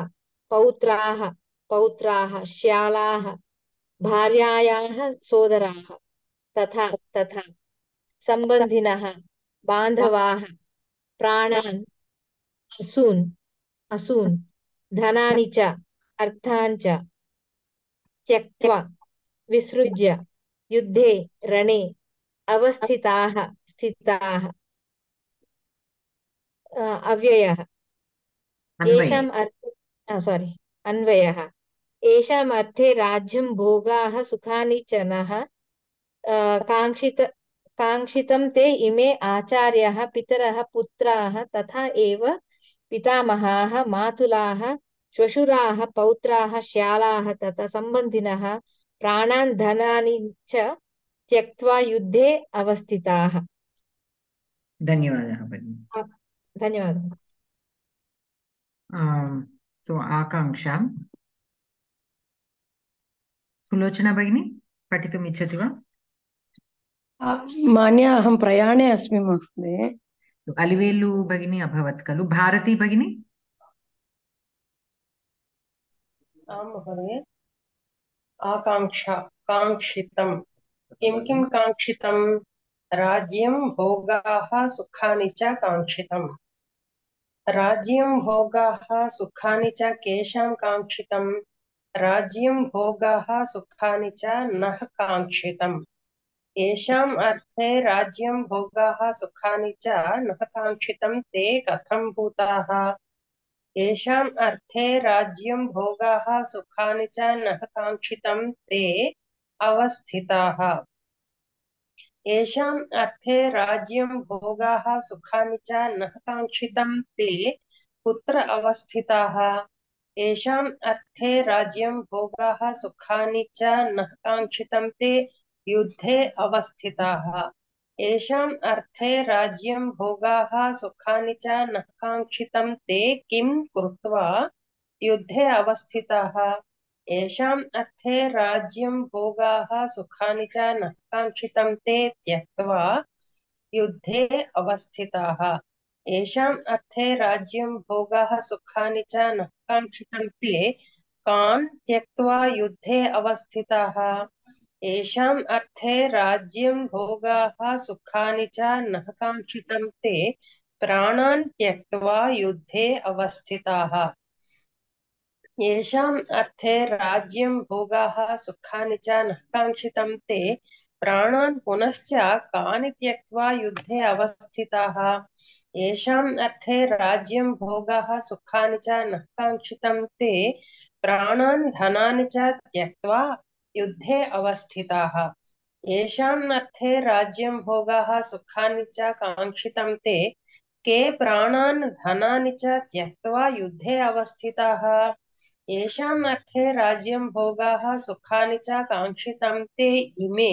पौत्राः श्यालाः भार्यायाः सोदराः तथा सम्बन्धिनः बान्धवाः प्राणान् असून् धनानि च अर्थान् च त्यक्त्वा विसृज्य युद्धे रणे स्थिताः अव्ययः अन्वयः येषाम् अर्थे राज्यं भोगाः सुखानि च नः काङ्क्षितं ते इमे आचार्याः पितरः पुत्राः तथा एव पितामहाः मातुलाः श्वशुराः पौत्राः श्यालाः तथा सम्बन्धिनः प्राणान् धनानि च त्यक्त्वा युद्धे अवस्थिताः धन्यवादः भगिनि धन्यवादः सो आकाङ्क्षा सुलोचना भगिनी पठितुम् इच्छति वा मान्या अहं प्रयाणे अस्मि महोदय अलिवेलु भगिनी अभवत् खलु भारती भगिनी आं महोदय आकाङ्क्षा काङ्क्षितं किं काङ्क्षितं राज्यं भोगाः सुखानि च काङ्क्षितं राज्यं भोगाः सुखानि च केषां काङ्क्षितं राज्यं भोगाः सुखानि च नः काङ्क्षितम् येषाम् अर्थे राज्यं भोगाः सुखानि च नः काङ्क्षितं ते कथं भूताः येषाम् अर्थे राज्यं भोगाः सुखानि च नः काङ्क्षितं ते अवस्थिताः येषाम् अर्थे राज्यं भोगाः सुखानि च नः काङ्क्षितं ते कुत्र अवस्थिताः येषाम् अर्थे राज्यं भोगाः सुखानि च नः काङ्क्षितं ते युद्धे अवस्थिताः येषाम् अर्थे राज्यं भोगाः सुखानि च नः काङ्क्षितं ते किं कृत्वा युद्धे अवस्थिताः येषाम् अर्थे राज्यं भोगाः सुखानि च नः काङ्क्षितं ते त्यक्त्वा युद्धे अवस्थिताः येषाम् अर्थे राज्यं भोगाः सुखानि च नः काङ्क्षितं ते कान् त्यक्त्वा युद्धे अवस्थिताः येषाम् अर्थे राज्यं भोगाः सुखानि च नः काङ्क्षितं ते प्राणान् त्यक्त्वा युद्धे अवस्थिताः येषाम् अर्थे राज्यं भोगाः सुखानि च नः काङ्क्षितं ते प्राणान् पुनश्च कानि त्यक्त्वा युद्धे अवस्थिताः येषाम् अर्थे राज्यं भोगाः सुखानि च नः काङ्क्षितं ते प्राणान् धनानि च त्यक्त्वा युद्धे अवस्थिताः येषाम् अर्थे राज्यं भोगाः सुखानि च काङ्क्षितं ते के प्राणान् धनानि च त्यक्त्वा युद्धे अवस्थिताः येषाम् अर्थे राज्यं भोगाः सुखानि च काङ्क्षितं ते इमे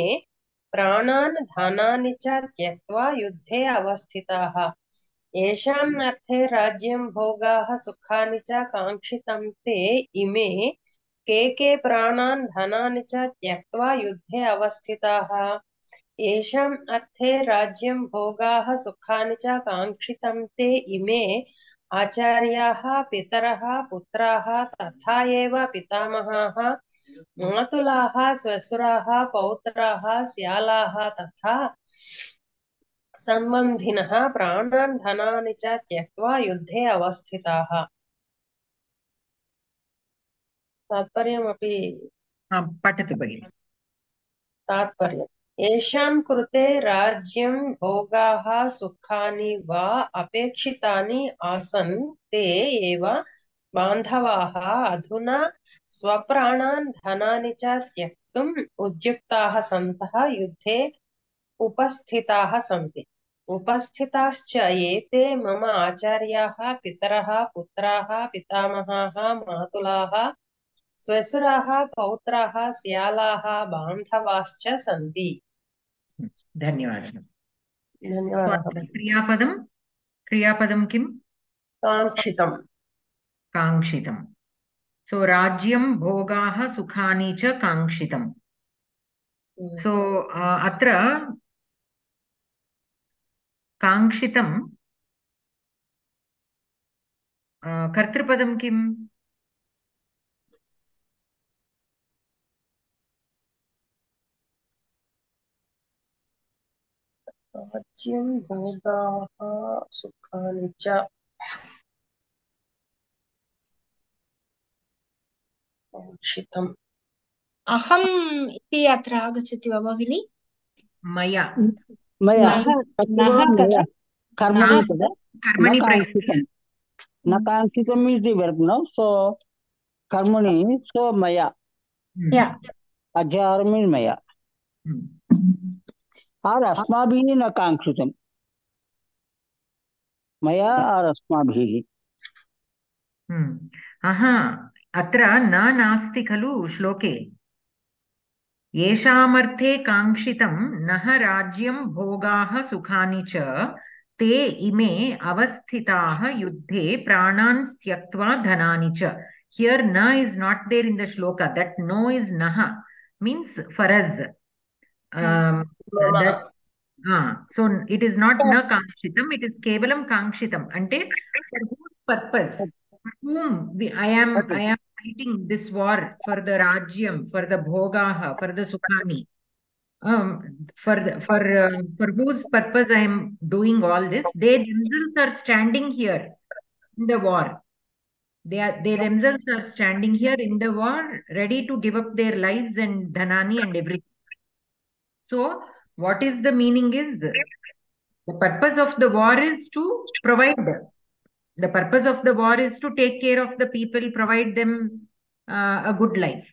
प्राणान् धनानि च त्यक्त्वा युद्धे अवस्थिताः येषाम् अर्थे राज्यं भोगाः सुखानि च काङ्क्षितं ते इमे के प्राणान् धनानि च त्यक्त्वा युद्धे अवस्थिताः येषाम् अर्थे राज्यं भोगाः सुखानि च काङ्क्षितं ते इमे आचार्याः पितरः पुत्राः तथा एव पितामहाः मातुलाः श्वशुराः पौत्राः श्यालाः तथा सम्बन्धिनः प्राणान् धनानि च त्यक्त्वा युद्धे अवस्थिताः तात्पर्यमपि पठतु भगिनि तात्पर्यम् येषां कृते राज्यं भोगाः सुखानि वा अपेक्षितानि आसन् ते एव बान्धवाः अधुना स्वप्राणान् धनानि च त्यक्तुम् उद्युक्ताः सन्तः युद्धे उपस्थिताः सन्ति उपस्थिताश्च एते मम आचार्याः पितरः पुत्राः पितामहाः मातुलाः स्वसुराः पौत्राः स्यालाः बान्धवाश्च सन्ति धन्यवादः धन्यवादः क्रियापदं किम् काङ्क्षितम् काङ्क्षितम् सो राज्यं भोगाः सुखानि च काङ्क्षितम् सो अत्र काङ्क्षितं कर्तृपदं किम् राज्यं भोगाः सुखानि च काङ्क्षितम् अहम् इति अत्र आगच्छति वा भगिनि मया मया नः कदा कर्मणि तदा न कर्मणि काङ्क्षितं न काङ्क्षितम् इस् दि वर्ब् नो सो कर्मणि सो मया अध्याहारं मीन्स् मया और अस्माभिः न काङ्क्षितं मया और अस्माभिः अत्र नास्ति खलु श्लोके येषामर्थे काङ्क्षितं नः राज्यं भोगाः सुखानि च ते इमे अवस्थिताः युद्धे प्राणान् त्यक्त्वा धनानि च. Here na is not there in the shloka. That no is naha means for us. So it is not na kangshitam, it is kevalam kangshitam. Ante for whose purpose? For whom I am fighting this war for the rajyam, for the bhogaha, for the sukhani. For whose purpose I am doing all this? They themselves are standing here in the war. They themselves are standing here in the war, ready to give up their lives and dhanani and everything. So, what is the meaning is, the purpose of the war is to provide. The purpose of the war is to take care of the people, provide them a good life.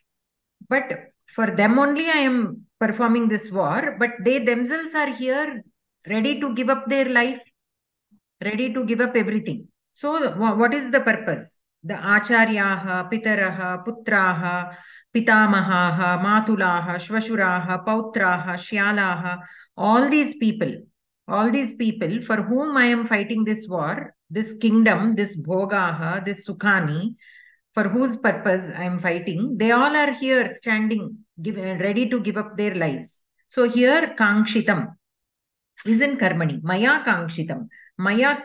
But for them only I am performing this war, but they themselves are here ready to give up their life, ready to give up everything. So what is the purpose? The acharyaha, pitaraha, putraha, pitamahaha, matulaha, shvashuraha, pautraha, shyalaha, all these people for whom I am fighting this war, this kingdom, this bhogaha, this sukhani, for whose purpose I am fighting, they all are here standing, ready to give up their lives. So here kangshitam is in karmani. Maya kangshitam. Maya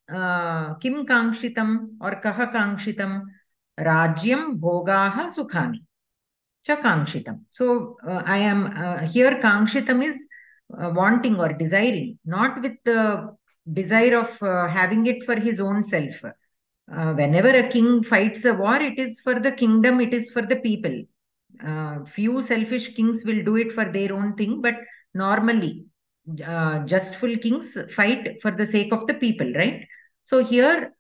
kim kangshitam or kaha kangshitam? Rajyam bhogaha sukhani cha kangshitam. So I am here kangshitam is wanting or desiring, not with the desire of having it for his own self. Whenever a king fights a war, it is for the kingdom, it is for the people. Few selfish kings will do it for their own thing, but normally justful kings fight for the sake of the people, right? So here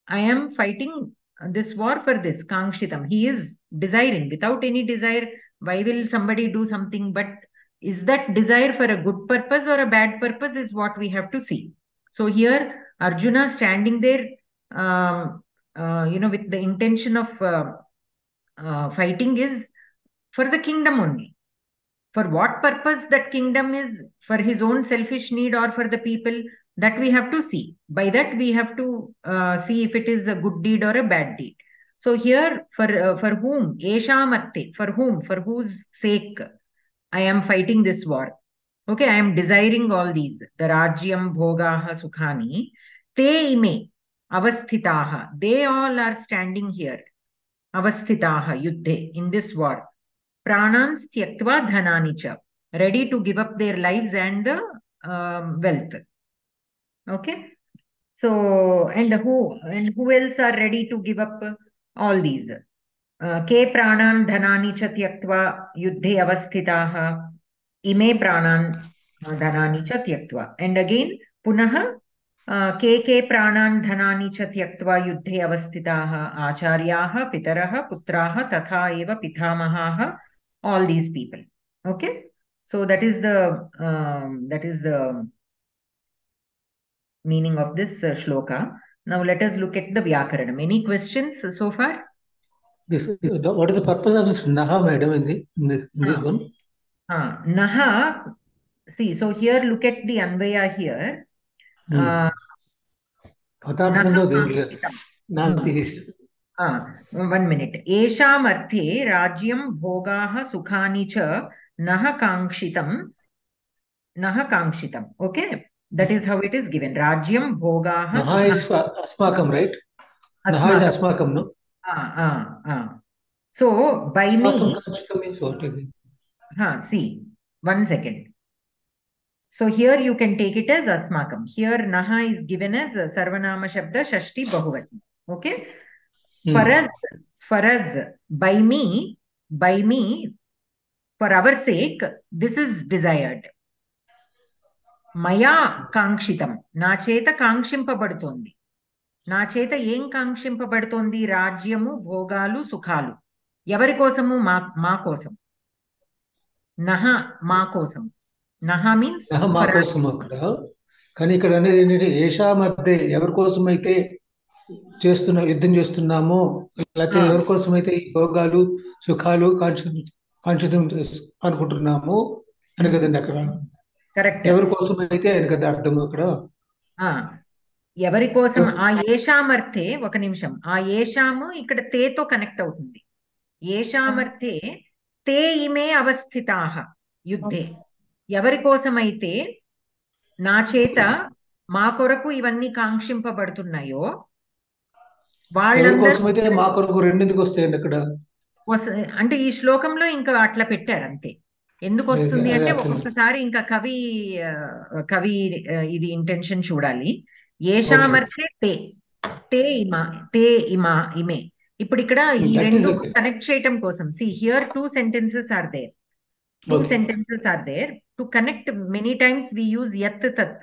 I am fighting this war for this kangshitam. He is desiring. Without any desire, why will somebody do something? But is that desire for a good purpose or a bad purpose is what we have to see. So here Arjuna standing there, with the intention of fighting is for the kingdom only. For what purpose that kingdom is, for his own selfish need or for the people, that we have to see. By that we have to see if it is a good deed or a bad deed. So here for whom? Eshamarte, for whom? For whose sake I am fighting this war. Okay, I am desiring all these. The Rajyam, Bhogaha, Sukhani. Te ime, avasthitaha. They all are standing here. Avasthitaha, yuddhe, in this war. Pranans tyaktva dhanani cha. Ready to give up their lives and the wealth. Okay. So, and who else are ready to give up all these? Ke pranan dhanani cha tyaktva yuddhe avasthitaha. इमे प्राणान् धनानि च त्यक्त्वा and again पुनः के प्राणान् धनानि च त्यक्त्वा युद्धे अवस्थिताः आचार्याः पितरः पुत्राः तथा एव पितामहाः all these people. Okay, so that is the meaning of this shloka. Now let us look at the Vyakaranam. Any questions so far? This what is the purpose of this naha, madam, in this one? Naha, see, so here look at the Anvaya here. One minute. Esham arthe rajyam bhogaah sukhani cha naha kangshitam. Okay, that is how it is given. Rajyam bhogaah. Naha is asmakam, right? Naha is asmakam, no? So by me. Kangshitam means what again? See, 1 second. So here you can take it as asmakam. Here naha is given as sarvanama shabda shashti bahuvati. Okay. For us, by me, for our sake, this is desired. Maya kangshitam. Na cheta kangshimpabadutondi. Na cheta yen kangshimpabadutondi rajyamu bhogalu sukhalu. Evari kosamu ma kosam. Naha ma kosam. Naha means naha ma kosam akkada. Kani ikkada anedi ఏంటంటే ఏషా మధ్య ఎవరి కోసం అయితే యుద్ధం చేస్తున్నామో లేకపోతే ఎవరి కోసం అయితే ఈ భోగాలు సుఖాలు కాంక్షితం అనుకుంటున్నామో అని కదండి అక్కడ. కరెక్ట్. ఎవరి కోసం అయితే అని కదా అర్థం అక్కడ. ఎవరి కోసం ఆ ఏషామర్థే ఒక నిమిషం ఆ ఏషాము ఇక్కడ తేతో కనెక్ట్ అవుతుంది. ఏషామర్థే తే ఇమే అవస్థితాః యుద్ధే. ఎవరి కోసమైతే నా చేత మా కొరకు ఇవన్నీ కాంక్షింపబడుతున్నాయో వాళ్ళందరూ మా కొరకు రెండెందుకు వస్తాయండి అక్కడ అంటే ఈ శ్లోకంలో ఇంకా అట్లా పెట్టారు అంతే. ఎందుకు వస్తుంది అంటే ఒక్కొక్కసారి ఇంకా కవి ఇది ఇంటెన్షన్ చూడాలి. ఏషామర్థే తే ఇమే. ఇప్పుడు ఇక్కడ ఈ రెండు కనెక్ట్ చేయటం కోసం see here 2 sentences are there. 2 sentences are there. To connect many times we use yat tat.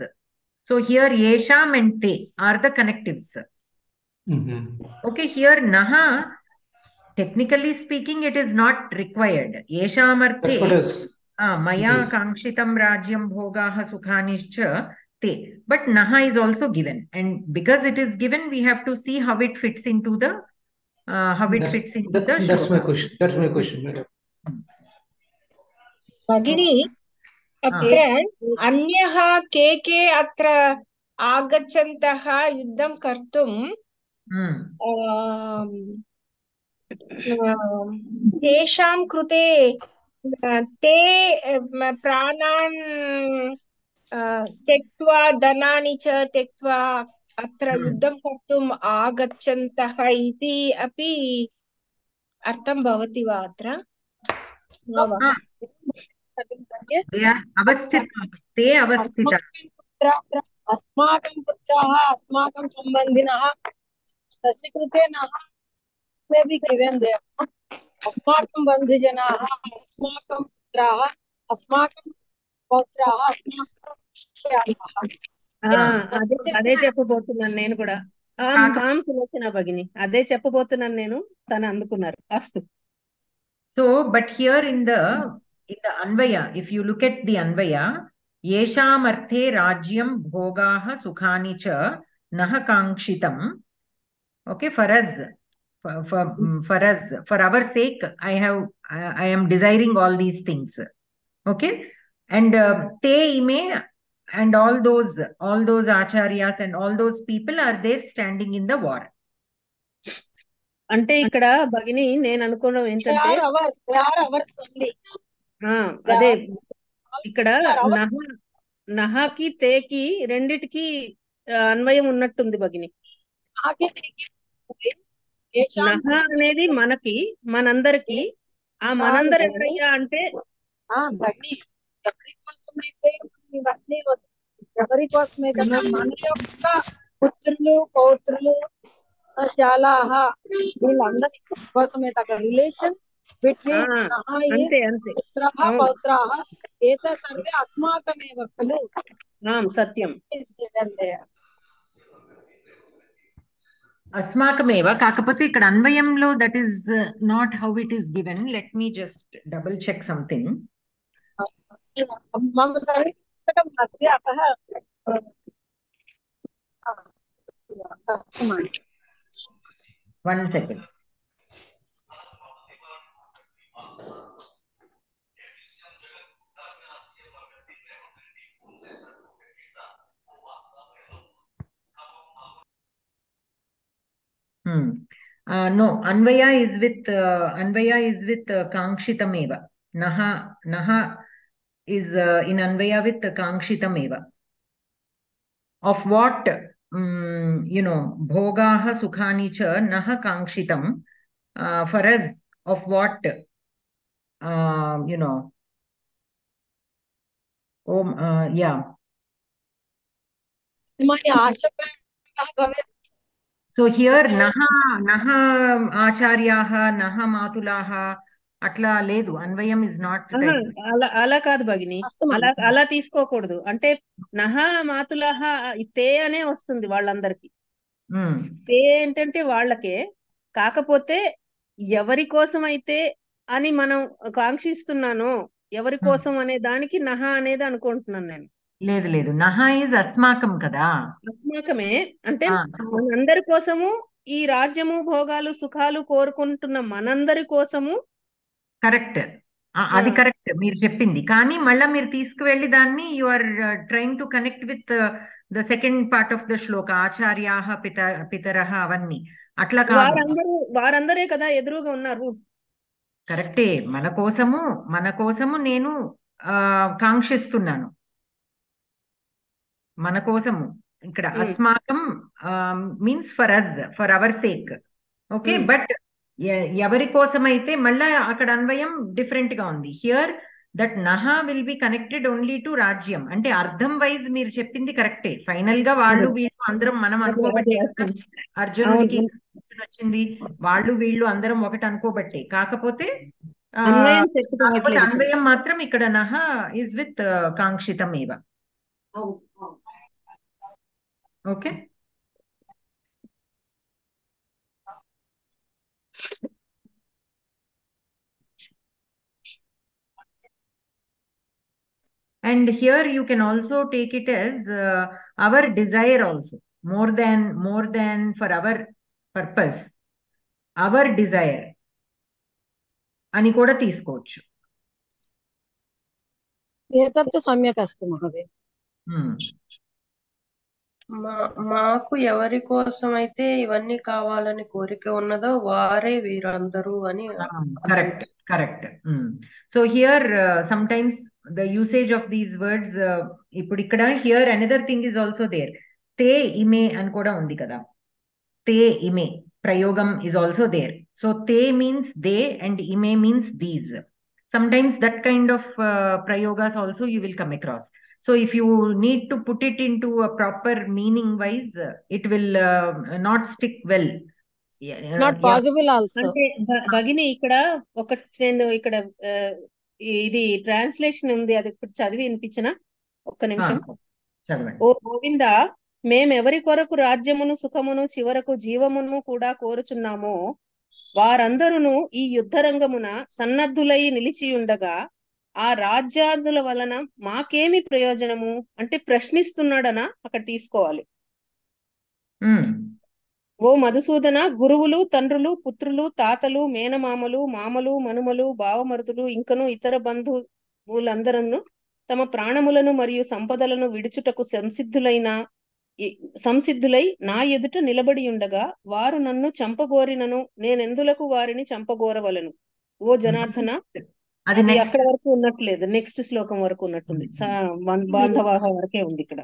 So here yesham and te are the connectives. Okay, here naha, technically speaking, it is not required. Yeshamarthe maya kangshitam rajyam bhogaah sukhanischa te. But naha is also given, and because it is given, we have to see how it fits into the That's my question, madam. भगिनी अत्र अन्यः के अत्र आगच्छन्तः युद्धं कर्तुं तेषां कृते ते प्राणान् त्यक्त्वा धनानि च त्यक्त्वा अत्र युद्धं कर्तुम् आगच्छन्तः इति अपि अर्थं भवति वा अत्र? अस्माकं पुत्राः अस्माकं सम्बन्धिनः तस्य कृते नः मे बि गिवेन् देयर्. अस्माकं बन्धुजनाः अस्माकं पुत्राः अस्माकं पौत्राः అదే చెప్పబోతున్నాను నేను కూడా. ఆం సులోచన భగిని అదే చెప్పబోతున్నాను నేను. తను అందుకున్నారు. అస్తు. So but here in the Anvaya, if you look at the Anvaya, yeshamarthe rajyam bhogaah sukhani cha naha kangshitam. Okay, for us, for our sake, I am desiring all these things. Okay, and te ime and all those acharyas and all those people are there standing in the war. అంటే ఇక్కడ భగిని నేను అనుకోవడం ఏంటంటే అదే ఇక్కడ నహాకి తేకి రెండిటికి అన్వయం ఉన్నట్టుంది భగిని. నహ అనేది మనకి మనందరికి. ఆ మనందరు ఎవరయ్యా అంటే ఎవరి కోసమైతే మన యొక్క పుత్రులు పౌత్రులు శాలాహ వీళ్ళందరి కోసమైతే అక్కడ రిలేషన్ బిట్వీన్ పుత్రాः పౌత్రాः एते सर्वे अस्माकमेव खलु आम् सत्यं अस्माकमेव కాకపోతే ఇక్కడ అన్వయంలో that is not how it is given let me just double check something मम समीपे पुस्तकं नास्ति अतः one second no anvaya is with kangshitameva naha is in anvaya with kangshitameva of what bhogaha sukhani cha naha kangshitam for us of what yeah so here naha acharyaha naha matulaha అట్లా లేదు అన్వయం is not అలా కాదు భగిని అలా తీసుకోకూడదు అంటే నహ మాతులహ తే అనే వస్తుంది వాళ్ళందరికి తే ఏంటంటే వాళ్ళకే కాకపోతే ఎవరి కోసం అయితే అని మనం కాంక్షిస్తున్నానో ఎవరి కోసం అనే దానికి నహ అనేది అనుకుంటున్నాను నేను లేదు నహ ఇస్ అస్మాకం కదా అస్మాకమే అంటే మనందరి కోసము ఈ రాజ్యము భోగాలు సుఖాలు కోరుకుంటున్న మనందరి కోసము కరెక్ట్ అది కరెక్ట్ మీరు చెప్పింది కానీ మళ్ళీ మీరు తీసుకువెళ్ళి దాన్ని you are trying to connect with the second part of the shloka ఆచార్యాహ పితరహ అవన్నీ అట్లా కాదు వారందరే కదా ఎదురుగా ఉన్నారు కరెక్టే మన కోసము నేను కాంక్షిస్తున్నాను మన కోసము ఇక్కడ అస్మాకం means for us for our sake okay but ఎవరి కోసమైతే మళ్ళా అక్కడ అన్వయం డిఫరెంట్ గా ఉంది హియర్ దట్ నహ will be connected only to రాజ్యం అంటే అర్థం వైజ్ మీరు చెప్పింది కరెక్టే ఫైనల్ గా వాళ్ళు వీళ్ళు అందరం మనం అనుకోబట్టే అర్జునుడికి వచ్చింది వాళ్ళు వీళ్ళు అందరం ఒకటి అనుకోబట్టే కాకపోతే అన్వయం మాత్రం ఇక్కడ నహ ఇస్ విత్ కాంక్షితం ఏవ okay and here you can also take it as our desire also more than for our purpose our desire అని కూడా తీసుకోవచ్చు ఏతత్తు సమ్యక్ అస్తి మహోదయ మాకు ఎవరి కోసం అయితే ఇవన్నీ కావాలని కోరిక ఉన్నదో వారే వీరందరూ అని correct so here some times the usage of these words ఇప్పుడు ఇక్కడ here another thing is also there te ime అని కూడా ఉంది కదా te ime prayogam is also there so te means they and ime means these sometimes that kind of prayogas also you will come across so if you need to put it into a proper meaning wise it will not stick well not possible also అంటే భగిని ఇక్కడ ఒకటి నేను ఇక్కడ ఇది translation ఉంది అది ఇప్పుడు చదివి వినిపించిన ఒక్క నిమిషం ఓ గోవింద మేమెవరి కొరకు రాజ్యమును సుఖమును చివరకు జీవమును కూడా కోరుచున్నామో వారందరూ ఈ యుద్ధరంగమున సన్నద్ధులై నిలిచియుండగా ఆ రాజ్యాదుల వలన మాకేమి ప్రయోజనము అంటే ప్రశ్నిస్తున్నాడనా అక్కడ తీసుకోవాలి ఓ మధుసూదన గురువులు తండ్రులు పుత్రులు తాతలు మేనమామలు మామలు మనుమలు బావమరుదులు ఇంకను ఇతర బంధువులందరూ తమ ప్రాణములను మరియు సంపదలను విడుచుటకు సంసిద్ధులై నా ఎదుట నిలబడి ఉండగా వారు నన్ను చంపగోరినను నేనెందులకు వారిని చంపగోరవలను ఓ జనార్దన అది అక్కడ వరకు ఉన్నట్లేదు నెక్స్ట్ శ్లోకం వరకు ఉన్నట్టుంది బాంధవాహ వరకే ఉంది ఇక్కడ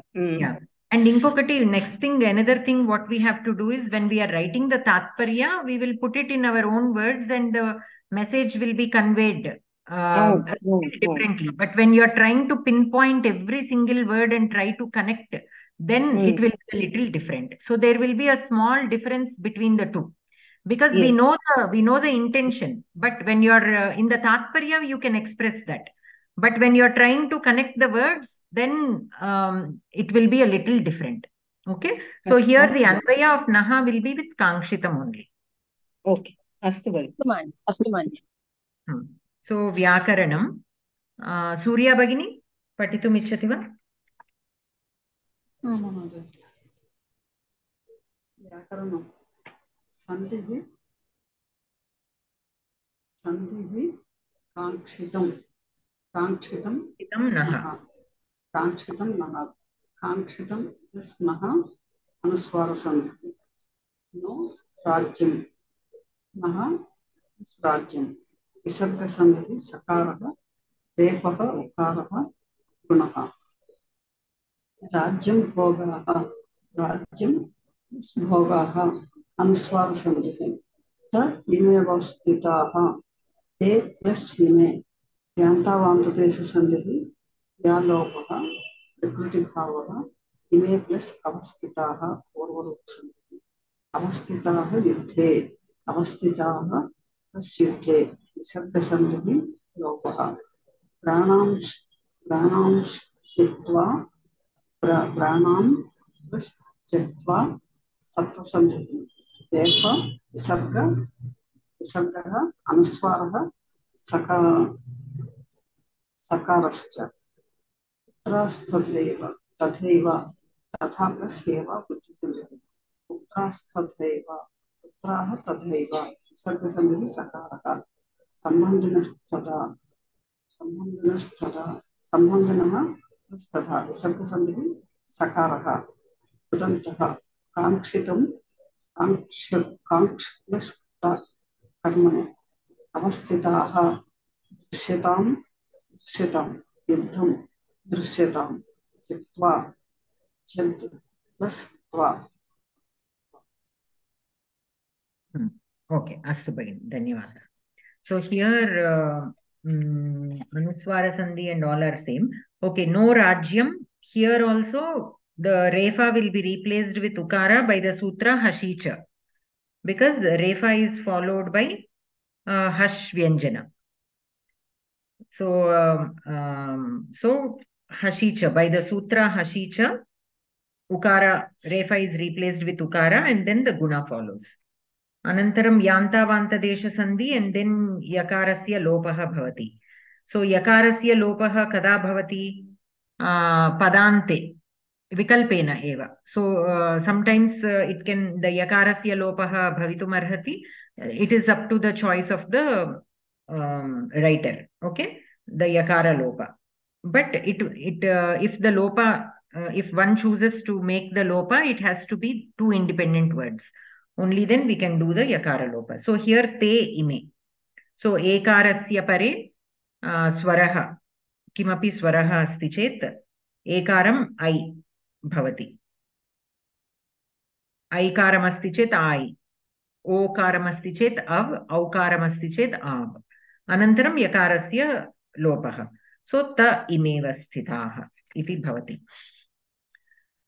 And inkokati next thing another thing what we have to do is when we are writing the tatparya we will put it in our own words and the message will be conveyed differently but when you are trying to pinpoint every single word and try to connect then it will be a little different so there will be a small difference between the two because we know the intention but when you are in the tatparya you can express that But when you're trying to connect the words, then it will be a little different. Okay. So here the Anvaya of Naha will be with Kankshitam only. Okay. Astu Bhagini. Astu Manya. So Vyakaranam. Surya Bhagini, Patitum Ichchati va? Vyakaranam. Sandhihi Kankshitam Naha. Kankshitam Naha. Kankshitam is Naha Anuswara Sandhi. No Rajyam. Naha is Rajyam. Visarga Sandhi Sakaraha Repaha Ukaraha Gunaha. Rajyam Bhogaha. Rajyam is Bhogaha Anuswara Sandhi. Ta ime vastitaha. Te plus ime. Yantavantadesh Sandhi. Yalopaha. Prakriti Bhavaha. Ime plus avastitaha. Orvarup Sandhi. Avastitaha yuddhe. Avastitaha plus yuddhe. Visarga Sandhi. Lopaha. Pranam Shitva. Pranam plus Jitva. Sattva Sandhi. Therefore, Visargaha Anuswaraha Sakarascha. Putrastadhaiva. Tadhaiva. Tatha plus seva Buddhi Sandhi. Putrastadhaiva. Putraha Tadhaiva. Visarga Sandhi Sakaraha. Sambandhanasthada. Sambandhanaha plus Tadha. Visarga Sandhi Sakaraha. Pudantaha. Kankshitam. Kanksh plus Ta Karmane. Avastitaha. Drisyatam. Yuddham. Drisyatam. Chitva. Chaj plus Tva. Okay, Astu Bhagini, Dhanyavada. So here Anuswara Sandhi and all are same. Okay, no Rajyam. Here also the Refa will be replaced with Ukara by the Sutra Hashicha, because Refa is followed by Hash Vyanjana. So Hashicha, by the Sutra Hashicha, Ukara, Refa is replaced with Ukara and then the Guna follows. Anantaram Yantavantadesha Sandhi and then Yakarasya Lopaha Bhavati. So Yakarasya Lopaha Kada Bhavati Padante Vikalpena Eva. So sometimes it can, the Yakarasya Lopaha Bhavitum Arhati, it is up to the choice of the writer. Okay, the Yakara Lopa. But if the Lopa, if one chooses to make the Lopa, it has to be two independent words. Only then we can do the Yakara Lopa. So here te ime. So ekarasya pare swaraha. Kimapi swaraha asti chet ekaram I bhavati. Aikaram asti chet I. Okaram asti chet av. Aukaram asti chet av. Anantaram yakarasya lopaha. So ta imeva sthitaha iti bhavati.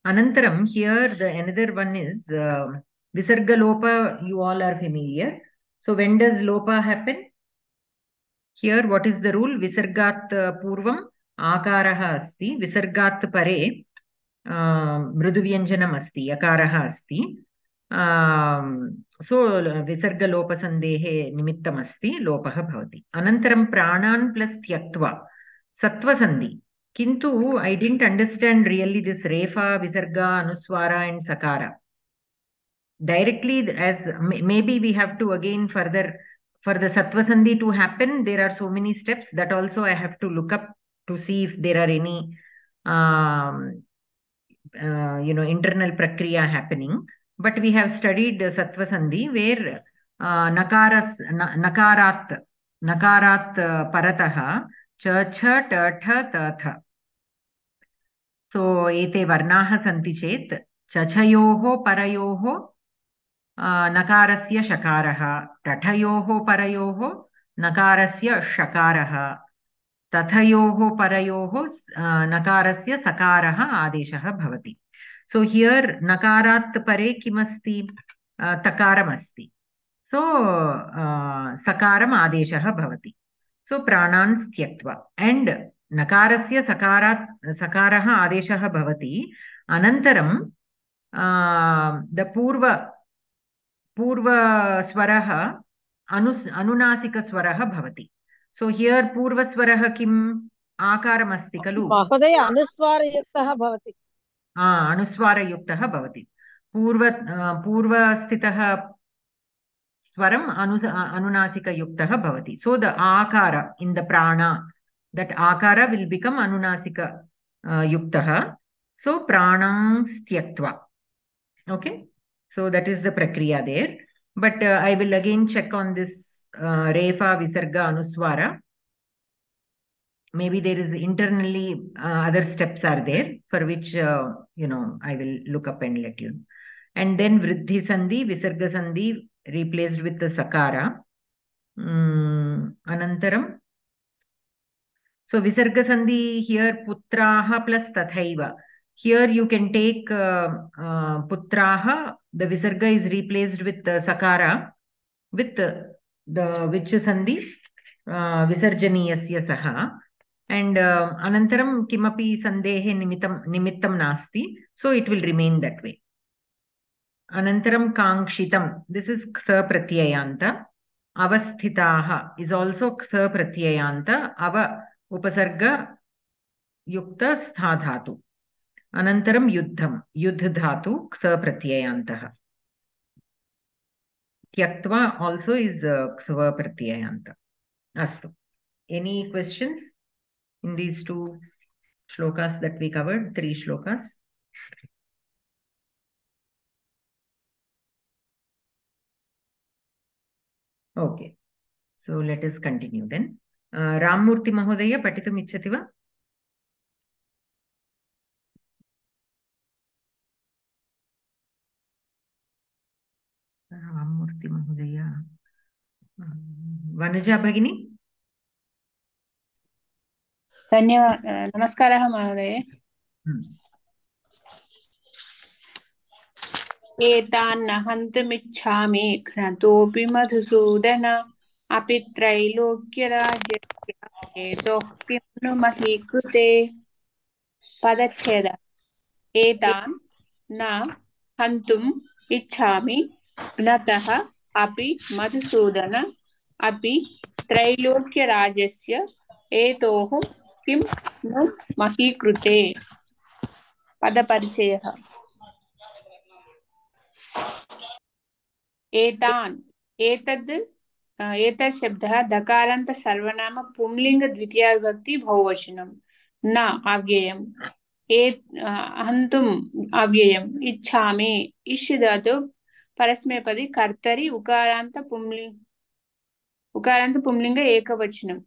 Anantaram, here the another one is Visarga Lopa, you all are familiar. So when does Lopa happen? Here what is the rule? Visargat Purvam Akaraha asti. Visargat Pare Mriduvyanjanam asti. Akaraha asti. So Visarga Lopa Sandehe Nimittam asti. Lopaha bhavati. Anantaram Pranan plus Tyaktva. Sattva Sandhi. Kintu, I didn't understand really this Refa, Visarga, Anuswara and Sakara. Directly, as maybe we have to again further, for the Sattva Sandhi to happen, there are so many steps that also I have to look up to see if there are any, internal prakriya happening. But we have studied Sattva Sandhi where nakarat parataha cha cha ta tha ta tha. So ete varnaha santi chet chachayoho parayoho nakarasya shakaraha, tathayoho parayoho nakarasya shakaraha, tathayoho parayoho nakarasya sakaraha adeshaha bhavati. So here nakarat pare kimasti takaram asti. So sakaram adeshaha bhavati. So pranans tyaktva. And नकारस्य सकारः आदेशः भवति अनन्तरं पूर्वस्वरः अनुनासिकस्वरः भवति so here पूर्वस्वरः किम् आकारमस्ति खलु महोदय अनुस्वारयुक्तः भवति अनुस्वारयुक्तः भवति पूर्वस्थितः स्वरम् अनुनासिकयुक्तः भवति सो द आकार इन् द प्राणा that akara will become anunasika yuktah so pranams tyaktva okay so that is the prakriya there but I will again check on this refa visarga anuswara maybe there is internally other steps are there for which I will look up and let you know. And then vriddhi sandhi visarga sandhi replaced with the sakara anantaram. So visarga sandhi here putraha plus tathaiva. Here you can take putraha. The visarga is replaced with sakara with the which sandhi visarjaniyasya saha. And anantaram kimapi sandehe nimittam nasti. So it will remain that way. Anantaram kankshitam. This is ktha pratyayanta. Avasthitaha is also ktha pratyayanta. Ava उपसर्ग युक्त स्था धातु अनन्तरं युद्धं युद्ध धातु क्त प्रत्ययान्तः त्यक्त्वा also is ktva pratyayanta astu any questions in these two shlokas that we covered 3 shlokas okay so let us continue then Ramurthy Mahodaya patitum ichchati va? Ramurthy Mahodaya. Vanuja Bhagini? धन्यवादः नमस्कारः महोदय एतान् न हन्तुमिच्छामि घ्नतोऽपि मधुसूदन अपि त्रैलोक्यराज्यस्य हेतोः किं नु महीकृते पदच्छेद एतान् न हन्तुम् इच्छामि घ्नतः अपि मधुसूदन अपि त्रैलोक्यराज्यस्य हेतोः किं नु महीकृते पदपरिचयः एतान् एतद् एतत् शब्दः दकारान्त सर्वनाम पुंलिङ्ग द्वितीया विभक्ति बहुवचनं न अव्ययम् हन्तुम् अव्ययम् इच्छामि इष् धातु परस्मैपदी कर्तरि उकारान्त पुंलिङ्ग एकवचनम्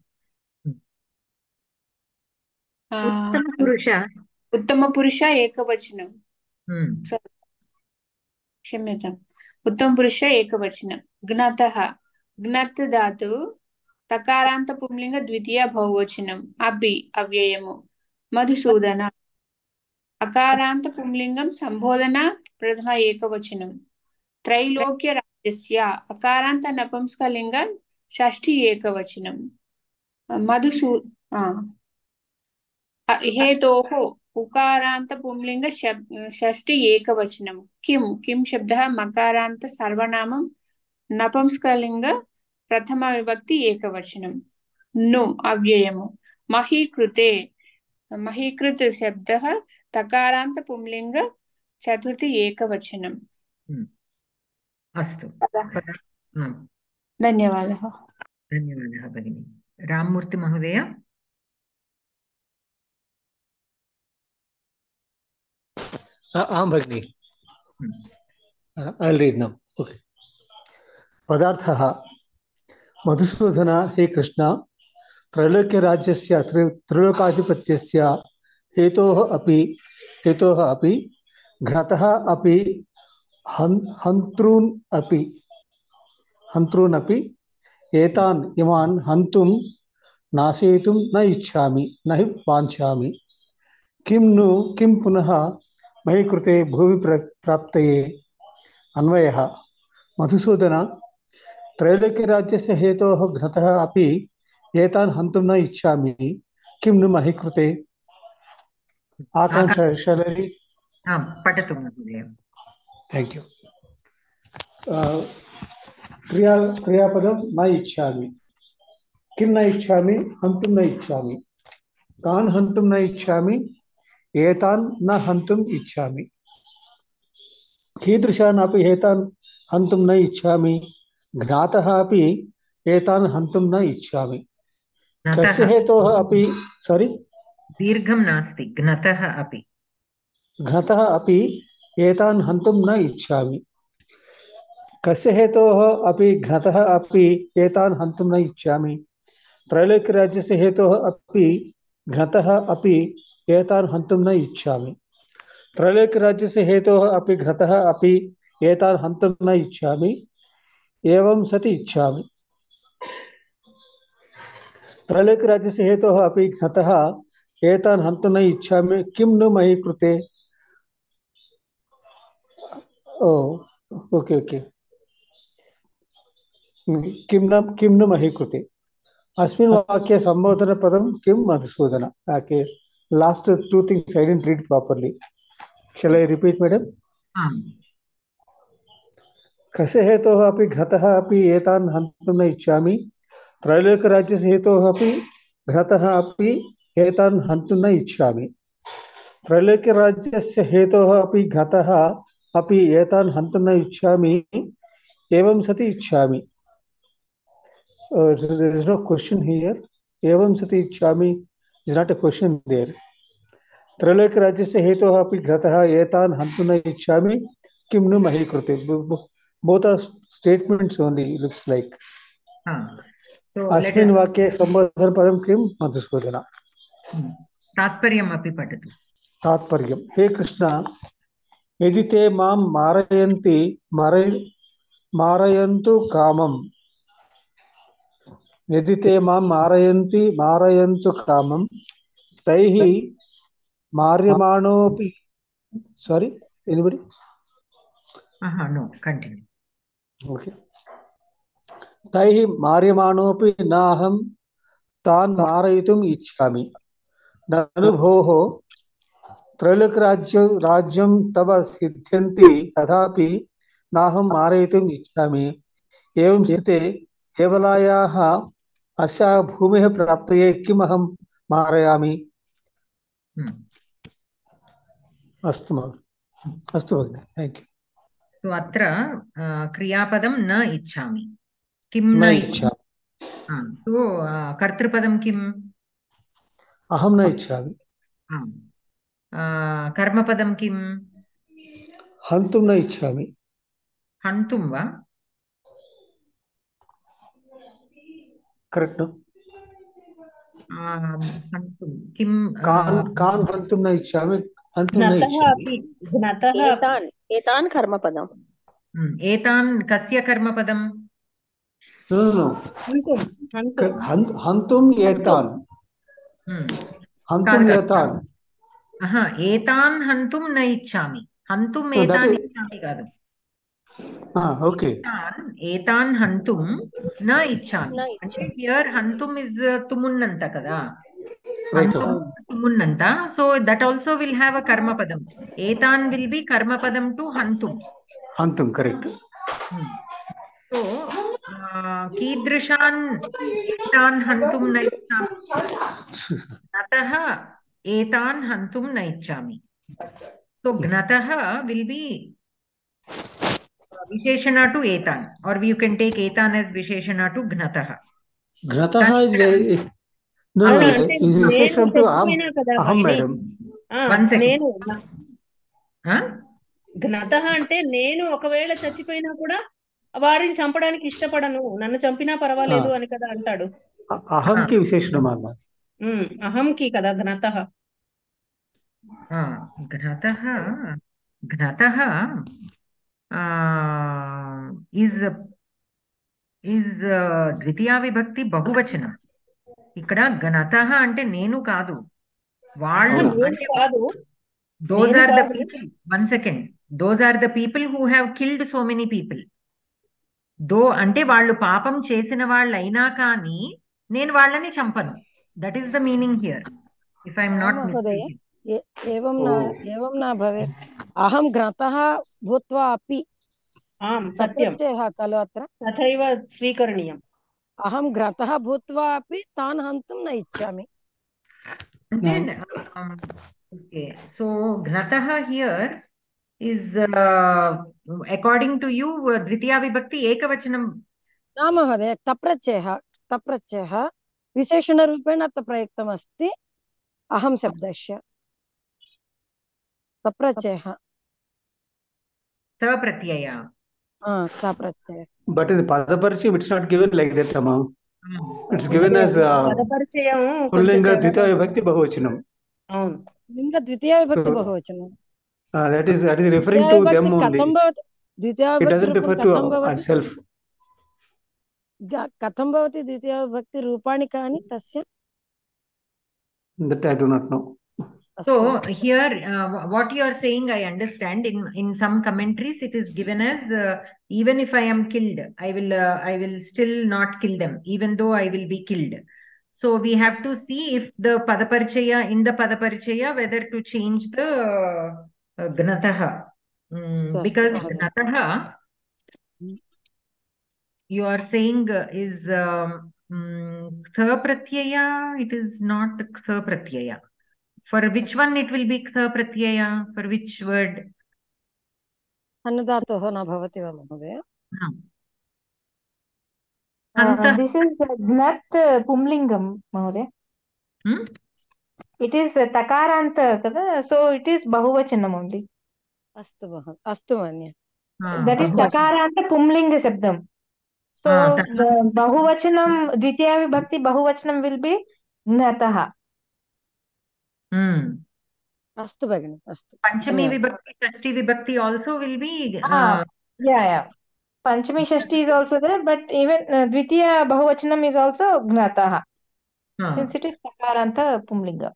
उत्तमपुरुष एकवचनं क्षम्यताम् उत्तमपुरुष एकवचनं घ्नतः घ्नत् धातु तकारान्त पुंलिङ्ग द्वितीया बहुवचनम् अपि अव्ययम् मधुसूदन अकारान्त पुंलिङ्गं सम्बोधन प्रथम एकवचनं त्रैलोक्यराज्यस्य अकारान्त नपुंसकलिङ्गं षष्ठी एकवचनं हेतोः उकारान्त पुंलिङ्ग षष्ठी एकवचनं किं शब्दः मकारान्त सर्वनामं नपुंसकलिङ्ग प्रथम विभक्ति एकवचनं नु अव्ययम् महीकृते महीकृत शब्दः तकारान्त पुंलिङ्ग चतुर्थी एकवचनम् अस्तु धन्यवादः भगिनी राममूर्ति महोदय आं भगिनी I'll read now. Okay. पदार्थः मधुसूदन हे कृष्ण त्रैलोक्यराज्यस्य त्रिलोकाधिपत्यस्य हेतोः अपि घ्नतः अपि हन्तॄन् अपि एतान् इमान् हन्तुं नाशयितुं न इच्छामि न हि वाञ्छामि किं पुनः मयि कृते भूमि प्राप्तये अन्वयः मधुसूदन त्रैलोक्यराज्यस्य हेतोः घ्नतः अपि एतान् हन्तुं न इच्छामि किं नु मही कृते आकांक्षा शलरी पठतु महोदय। Thank you. क्रियापदं न इच्छामि। किं न इच्छामि? हन्तुं न इच्छामि। कान् हन्तुं न इच्छामि? एतान् न हन्तुम् इच्छामि। कीदृशान् अपि एतान् हन्तुं न इच्छामि। ज्ञातः अपि एतान् हन्तुं न इच्छामि। कस्य हेतोः अपि सारी दीर्घं नास्ति, ज्ञतः अपि। घ्नतः अपि एतान् हन्तुं न इच्छामि। कस्य हेतोः अपि घ्नतः अपि एतान् हन्तुं न इच्छामि। त्रैलोक्यराज्यस्य हेतोः अपि घ्नतः अपि एतान् हन्तुं न इच्छामि। त्रैलोक्यराज्यस्य हेतोः अपि घ्नतः अपि एतान् हन्तुं न इच्छामि। एवं सति इच्छामि। त्रैलोक्यराज्यस्य हेतोः अपि घ्नतः एतान् हन्तुं न इच्छामि। किं नु मही कृते? Okay okay. किं न मही कृते? अस्मिन् वाक्ये सम्बोधनपदं किं? Madhusudan. Okay, last two things I didn't read properly. Shall I repeat, madam? कस्य हेतोः अपि घ्नतः अपि एतान् हन्तुं न इच्छामि। त्रैलोक्यराज्यस्य हेतोः अपि घ्नतः अपि एतान् हन्तुं न इच्छामि। त्रैलोक्यराज्यस्य हेतोः अपि घ्नतः अपि एतान् हन्तुं न इच्छामि। एवं सति इच्छामि। There is no question here. एवं सति इच्छामि is not a question there. त्रैलोक्यराज्यस्य हेतोः अपि घ्नतः एतान् हन्तुं न इच्छामि। किं नु मही कृते? Both are statements only, looks like. अस्मिन् वाक्ये सम्बोधनपदं किं? मधुसूदन। तात्पर्यम् अपि पठतु। तात्पर्यं, हे कृष्ण, यदि ते मां मारयन्तु कामम्। यदि ते मां मारयन्तु कामं, तैः मार्यमाणोऽपि sorry, anybody? No, continue. Okay. तैः मार्यमाणोऽपि नाहं तान् मारयितुम् इच्छामि। ननु भोः, त्रैलोक्यराज्यं तव सिद्ध्यन्ति तथापि नाहं मारयितुम् इच्छामि। एवं स्थिते केवलायाः अस्याः भूमेः प्राप्तये किमहं मारयामि? अस्तु भगिनि, थैंक यू। तो अत्र क्रियापदं न इच्छामि। किं न न इच्छामि? तो कर्तृपदं किम्? अहं न इच्छामि। कर्मपदं किम्? हन्तुं न इच्छामि। हन्तुं वा? Correct no? हन्तुं किं? कान् हन्तुं न इच्छामि? हन्तुं न इच्छामि। एतान् कर्मपदम्। एतान् कस्य कर्मपदम्? हन्तुम् एतान्। हन्तुम् एतान्। एतान् हन्तुं न इच्छामि। हन्तुम् एतान् इच्छामि कादु। एतान् हन्तुं न इच्छामि అంటే హియర్ హంతుం ఇస్ తుమున్నంత కదా. హంతుం తుమున్నంత, so that also will have a కర్మపదం. ఏతాన్ విల్ బి కర్మపదం టు హంతుం. హంతుం కరెక్ట్. సో కీదృశాన్ ఏతాన్ హంతుం న ఇచ్చామి? జ్ఞతః ఏతాన్ హంతుం న ఇచ్చామి. సో జ్ఞతః will be Visheshana to etan, or you can take etan as Visheshana to gnatah. Gnatah is very no, is Visheshana to aham, madam. One second. ఘ్నతః అంటే నేను ఒకవేళ చచ్చిపోయినా కూడా వారిని చంపడానికి ఇష్టపడను, నన్ను చంపినా పర్వాలేదు అని కదా అంటాడు. అహంకి విశేషణం అన్నమాట. అహంకి కదా ఘ్నతః. ఘ్నతః is ద్వితీయా విభక్తి బహువచనం. ఇక్కడ ఘనతః అంటే నేను కాదు, వాళ్ళు. Those are the people. One second. Those are the people who have killed so many people. అంటే వాళ్ళు పాపం చేసిన వాళ్ళు అయినా కానీ నేను వాళ్ళని చంపను. That is the meaning here, if I am not महोदय mistaken. एवं न भवेत् अहं घ्नतः भूत्वा अपि आम् सत्यं सप्रत्ययः खलु अत्र तथैव स्वीकरणीयम् अहं घ्नतः भूत्वा अपि तान् हन्तुं न इच्छामि Okay, so gnataha here is according to you dvitiya vibhakti ekavachanam. न महोदय तप्रत्ययः विशेषणरूपेण अत्र प्रयुक्तमस्ति अहं शब्दस्य तप्रत्ययः Sapratyaya. सप्रत्ययः. But in the Padaparcham, it's not given like that, Rama. It's given as పదపరిచయం కొంచెం Pullinga తేడాగా Dvita ఉంది. Vibhakti Bahuvachanam. అవును लिंग द्वितीया विभक्ति बहुवचनं That is referring Dwitiya to विभक्ति them only. कथं भवति द्वितीया It विभक्ति doesn't रूपं refer कथं to भवति self. कथं भवति द्वितीया विभक्ति रूपाणि कानि तस्य That I do not know. So here, what you are saying, I understand. In some commentaries, it is given as even if I am killed, I will still not kill them, even though I will be killed. So we have to see if the padaparchaya in the padaparchaya whether to change the gnataha, because gnataha you are saying is ktha pratyaya. It is not ktha pratyaya. For which one it will be ktha pratyaya? For which word? अन्नदातोः न भवति वा महोदय This is gnat pumlingam, Mahoday. It is takaranta, so it is bahuvachanam only. अस्तु मन्ये That is takaranta pumlinga shabdam. So the bahuvachanam dvitiya vibhakti bahuvachanam will be gnataha. अस्तु भगिनि अस्तु Panchami vibhakti, Shashti vibhakti also will be. Yeah. Panchami Shashti is also there, but even dvitiya bahuvachanam is also gnataha. Since it is takaranta pumlinga.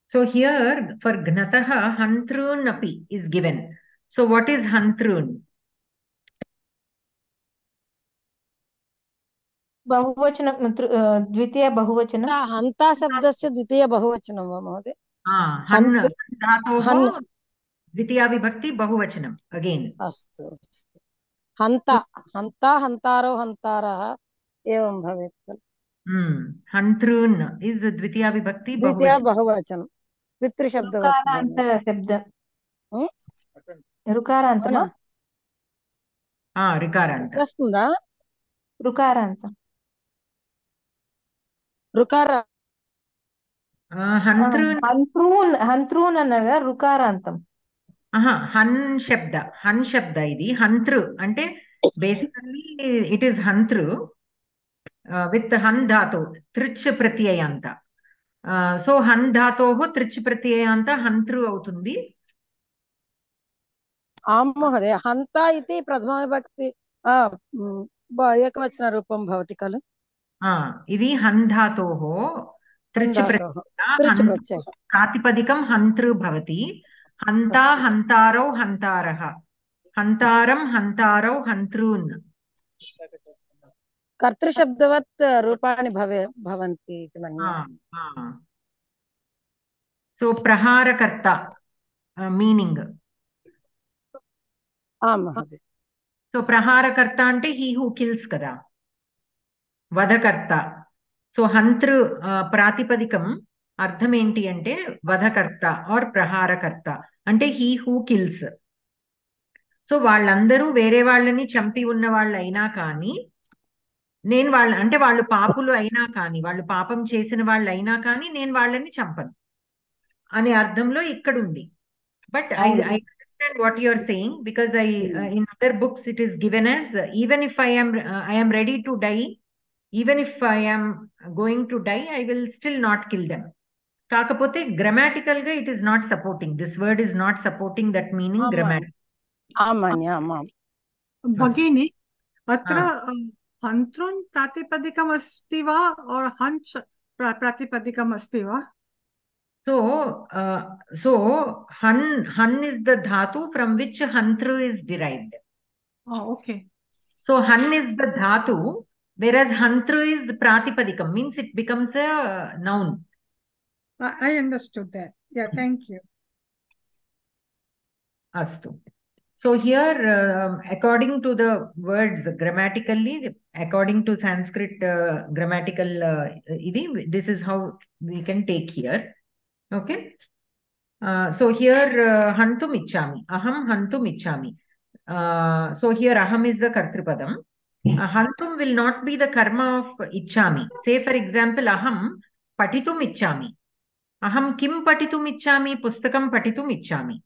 So here for gnataha hantrun api is given. So what is hantrun? बहुवचनं द्वितीय बहुवचनं हन्ता शब्दस्य द्वितीय बहुवचनं वा महोदय हन् धातोः द्वितीया विभक्ति बहुवचनम् अगेन अस्तु हन्ता हन्ता हन्तारो हन्तारः एवं भवेत् खलु हन्तॄन् इस् द्वितीया विभक्ति बहुवचनं पितृशब्दवत् ऋकारान्तमा ऋकारान्त వస్తుందా ऋकारान्त రుకార హంత్రూన్ అన్నగా రుకారాంతం హన్ శబ్ద ఇది హంతృ అంటే basically it is హంతృ with hun Dhatu త్రిచ్ ప్రత్యయాంత so హన్ ధాతోః త్రిచ్ ప్రత్యయాంత హంతృ అవుతుంది आम् महोदय हन्ता इति प्रथमाविभक्ति एकवचनरूपं भवति खलु ఇది హన్ ధాతోః త్రిచ్ ప్రత్యయ ప్రాతిపదికం హంతృ భవతి हन्ता हन्तारौ हन्तारः हन्तारं हन्तारौ हन्तॄन् कर्तृशब्दवत् रूपाणि भवन्ति इति मन्ये सो प्रहारकर्ता मीनिंग आम् महोदय सो प्रहारकर्ता అంటే he who kills కదా వధకర్త సో హంతృ ప్రాతిపదికం అర్థం ఏంటి అంటే వధకర్త ఆర్ ప్రహారకర్త అంటే హీ హూ కిల్స్ సో వాళ్ళందరూ వేరే వాళ్ళని చంపి ఉన్న వాళ్ళు అయినా కానీ నేను అంటే వాళ్ళు పాపులు అయినా కానీ వాళ్ళు పాపం చేసిన వాళ్ళు అయినా కానీ నేను వాళ్ళని చంపను అనే అర్థంలో ఇక్కడ ఉంది but I understand what you are saying because in other books it is given as even if I am ready to die even if I am going to die I will still not kill them కాకపోతే grammatical గా it is not supporting this word is not supporting that meaning grammatical भगिनी अत्र हन्त्रुन् प्रातिपदिकम् अस्ति वा और हञ्च प्रातिपदिकम् अस्ति वा so han is the dhatu from which hantru is derived okay so han is the dhatu Whereas hantru is pratipadikam, means it becomes a noun. I understood that. Yeah, thank you. Astu. So here, according to the words grammatically, according to Sanskrit grammatical, this is how we can take here. Okay. So here, hantum ichchami. Aham hantum ichchami. So here, aham is the kartrupadam. Hantum will not be the karma of ichchami. Say, for example, aham patitum ichchami. Aham kim patitum ichchami, pustakam patitum ichchami.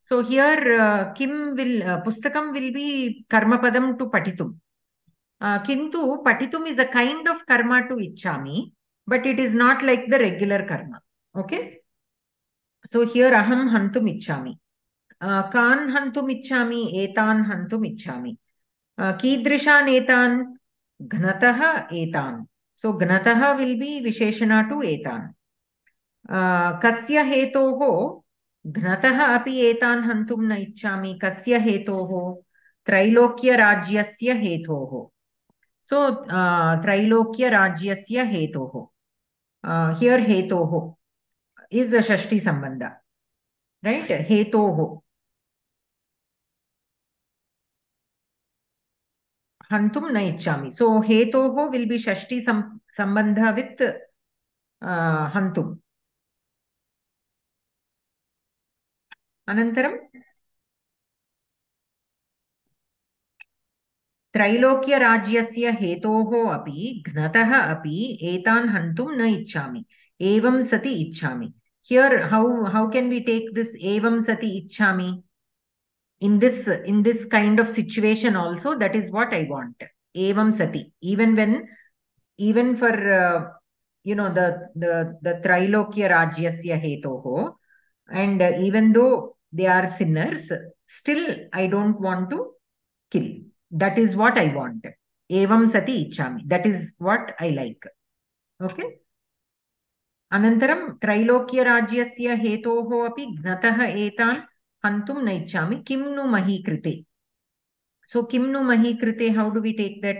So here, kim will, pustakam will be karma padam to patitum. Kintu patitum is a kind of karma to ichchami, but it is not like the regular karma. Okay. So here, aham hantum ichchami. Kan hantum ichchami, etan hantum ichchami. Kidrishan etan, gnataha etan. So gnataha will be visheshana to etan. Kasya hetoho, gnataha api etan hantum na ichchami. Kasya hetoho, trailokya rajyasya hetoho. So trailokya rajyasya hetoho. Here hetoho is a shashti sambandha. Right? Hetoho. Hantum na ichchami. So hetoho will be shashti sambandha with hantum. Anantaram त्रैलोक्य राज्यस्य हेतोः अपि घ्नतः अपि एतान् हन्तुं न इच्छामि. Evam sati ichchami. Here, how can we take this evam sati ichchami? In this kind of situation also, that is what I want. Evam sati. Even for the Trailokya Rajyasya hetoho, and even though they are sinners, still I don't want to kill. That is what I want. Evam sati ichchami. That is what I like. Okay. Anantaram Trailokya Rajyasya hetoho api gnataha etan hantum na ichchami. Kim nu mahi krite. So kim nu mahi krite, how do we take that?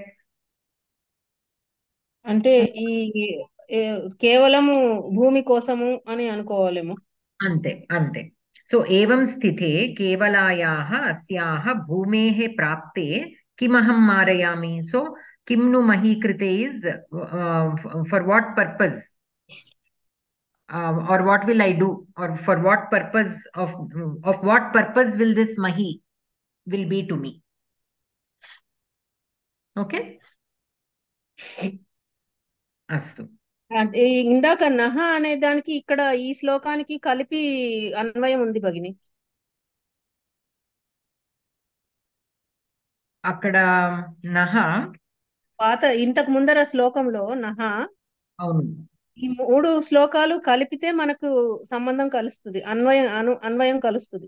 అంటే ఈ కేవలము భూమి కోసము అని అనుకోవాలేమో. అంతే. So ఏవం స్థితే కేవలాయాః అస్యాః భూమేః ప్రాప్తే కిమహం మారయామి. So కిం ను మహీ కృతే is for what purpose, or what will I do, or for what purpose of what purpose will this mahi will be to me. Okay. అస్తు. ఇందాక నహ అనే దానికి ఇక్కడ ఈ శ్లోకానికి కలిపి అన్వయం ఉంది భగిని. అక్కడ నహ పాత ఇంతకు ముందర శ్లోకంలో నహ, అవును, ఈ 3 శ్లోకాలు కలిపితే మనకు సంబంధం కలుస్తుంది, అన్వయం కలుస్తుంది.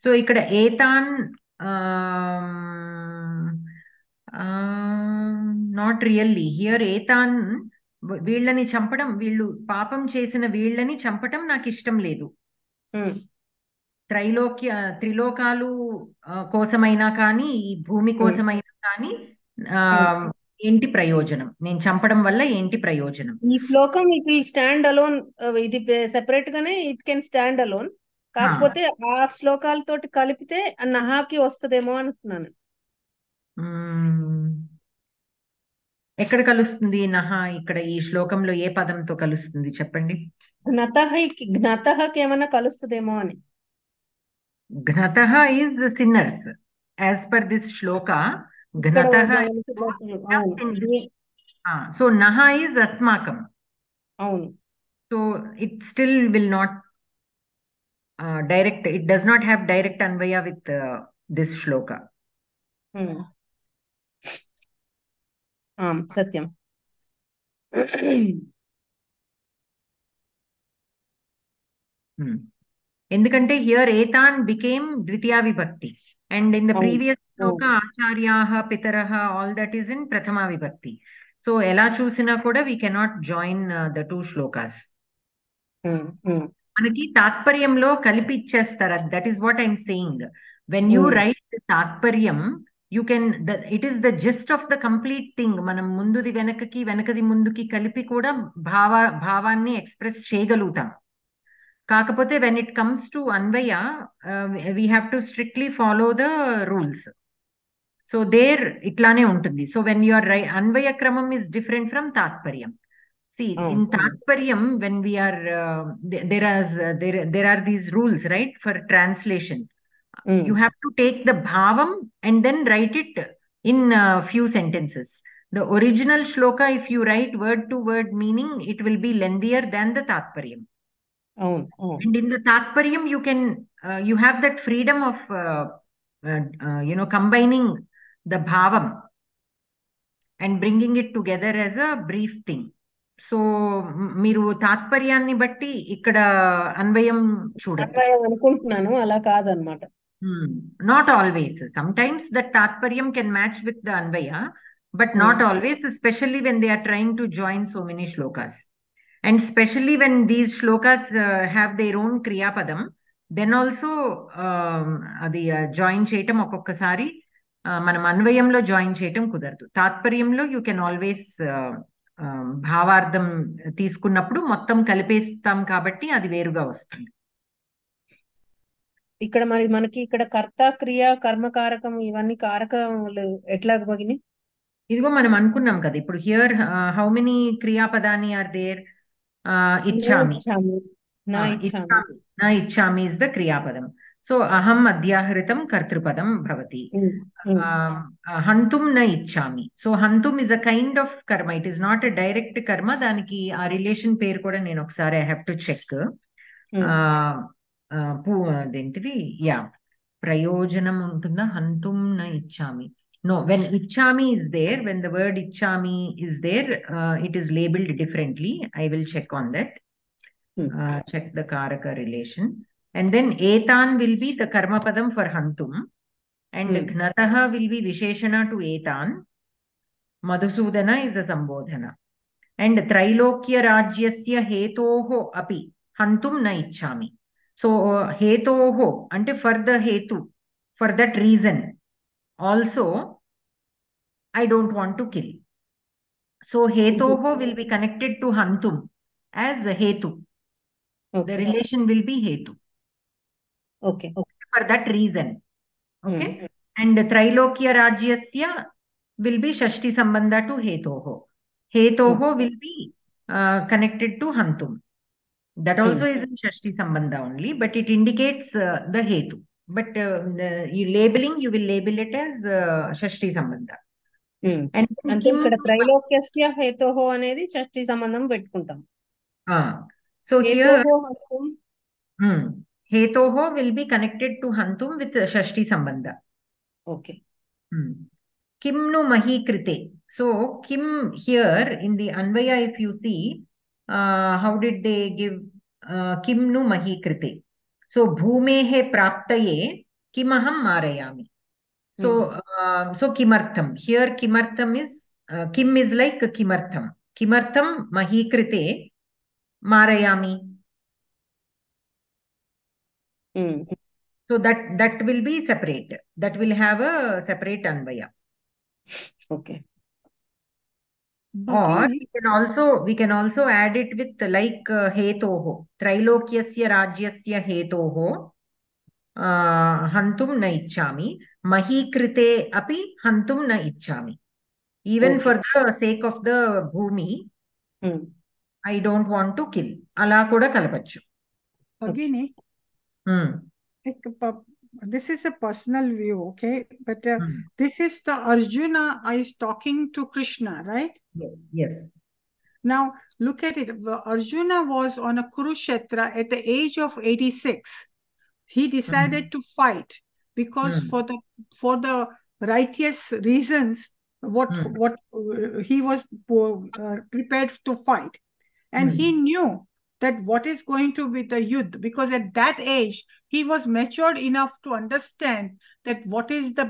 సో ఇక్కడ ఏతాన్ నాట్ రియల్లీ. హియర్ ఏతాన్ వీళ్ళని చంపడం, వీళ్ళు పాపం చేసిన వీళ్ళని చంపటం నాకు ఇష్టం లేదు. త్రిలోకాలు కోసమైనా కానీ ఈ భూమి కోసమైనా కానీ ఏంటి ప్రయోజనం, నేను చంపడం వల్ల ఏంటి ప్రయోజనం? ఈ శ్లోకం ఇట్ విల్ స్టాండ్ అలోన్, ఇది సెపరేట్ గానే ఇట్ కెన్ స్టాండ్ అలోన్. కాకపోతే ఆ శ్లోకాలతోటి కలిపితే నహాకి వస్తుందేమో అనుకున్నాను. ఎక్కడ కలుస్తుంది నహ? ఇక్కడ ఈ శ్లోకంలో ఏ పదంతో కలుస్తుంది చెప్పండి. ఘ్నతహకి ఏమన్నా కలుస్తుందేమో అని. ఘ్నతః is sinners as per this shloka. ఘ్నతః సో నహ ఈజ్ అస్మాకం. అవును. So it still will not direct, it does not have direct anvaya with this shloka. Satyam. Endukante here etan became dvitiya vibhakti, and in the previous shloka acharyaha pitaraha, all that is in prathama vibhakti. So ela chusina kuda we cannot join the 2 shlokas. మనకి తాత్పర్యంలో కలిపి ఇచ్చేస్తారు. That is what I'm saying. When you right తాత్పర్యం, you can, it is the gist of the complete thing. మనం ముందుది వెనకకి వెనకది ముందుకి కలిపి కూడా భావాన్ని ఎక్స్ప్రెస్ చేయగలుగుతాం. కాకపోతే when it comes to అన్వయ, we have to strictly follow the rules. So there ఇట్లానే ఉంటుంది. So when your అన్వయ క్రమం is different from తాత్పర్యం. See, in Tatparyam, when we are, there are these rules, right, for translation. You have to take the bhavam and then write it in few sentences. The original shloka, if you write word to word meaning, it will be lengthier than the Tatparyam. And in the Tatparyam, you can, you have that freedom of, combining the bhavam and bringing it together as a brief thing. So మీరు తాత్పర్యాన్ని బట్టి ఇక్కడ అన్వయం చూడండి. అనుకుంటున్నాను, అలా కాదనమాట. Not always. Sometimes that తాత్పర్యం can match with the anvaya, but not always, especially when they are trying to join so many shlokas. And specially when these shlokas have their own క్రియాపదం, దెన్ ఆల్సో అది జాయిన్ చేయటం ఒక్కొక్కసారి మనం అన్వయంలో join చేయటం కుదరదు. తాత్పర్యంలో యూ కెన్ ఆల్వేస్ భావార్థం తీసుకున్నప్పుడు మొత్తం కలిపేస్తాం కాబట్టి అది వేరుగా వస్తుంది. ఇక్కడ మరి మనకి ఇక్కడ కర్త, క్రియ, కర్మకారకం ఇవన్నీ కారకములు ఎట్లా భగిని? ఇదిగో మనం అనుకున్నాం కదా ఇప్పుడు. హియర్ హౌ మెనీ క్రియాపదాన్ని ఆర్ దేర్? ఇచ్చామి, నా ఇచ్చామి ఇస్ ద క్రియాపదం. సో అహం అధ్యాహృతం కర్తృపదం భవతి. హంతుం న ఇచ్చామి. సో హంతుం is a kind of karma, it is not a direct karma. దానికి ఆ రిలేషన్ పేరు కూడా నేను ఒకసారి ఐ హ్యావ్ టు చెక్. అదేంటిది, యా, ప్రయోజనం ఉంటుందా? హంతుం న ఇచ్చామి. No, when ichami is there, when the word ichami is there, it is labeled differently. I will check on that. Check the karaka relation. And then etan will be the karma padam for hantum, and gnataha will be visheshana to etan. Madhusudana is a sambodhana. And trailokya rajyasya hetoho api hantum na ichami. So hetoho ante for the hetu, for that reason also I don't want to kill. So hetoho will be connected to hantum as a hetu. The relation will be hetu. Okay. For that reason. Okay. And Trailokya Rajyasya will be Shashti Sambandha to Hetoho. Hetoho will be connected to Hantum. That also is in Shashti Sambandha only, but it indicates the Hetu. But labeling, you will label it as Shashti Sambandha. అంటే ఇక్కడ త్రైలోక్యస్య హేతోహో అనేది షష్ఠి సంబంధం పెట్టుకుంటాం. So here hetoho will be connected to hantum with shashti sambandha. Okay. Kim nu mahi krite. So kim here in the anvaya, if you see, how did they give kim nu mahi krite? So bhumehe praptaye kimaham marayami. So so kimartham. Here kimartham is kim is like kimartham. Kimartham mahi krite marayami. So that will be separate. That will have a separate anvaya. Okay. Or we can also add it with like hetoho. Trailokyasya rajyasya hetoho hantum na ichchami. Mahi krite api hantum na ichchami. Even for the sake of the bhumi, I don't want to kill. Ala kuda kalapachu. Bhagini, this is a personal view, okay? But this is the Arjuna is talking to Krishna, right? Yes. Now, look at it. Arjuna was on a Kurukshetra at the age of 86. He decided to fight because for the righteous reasons, what he was prepared to fight. And he knew that what is going to be the yudh, because at that age, he was matured enough to understand that what is the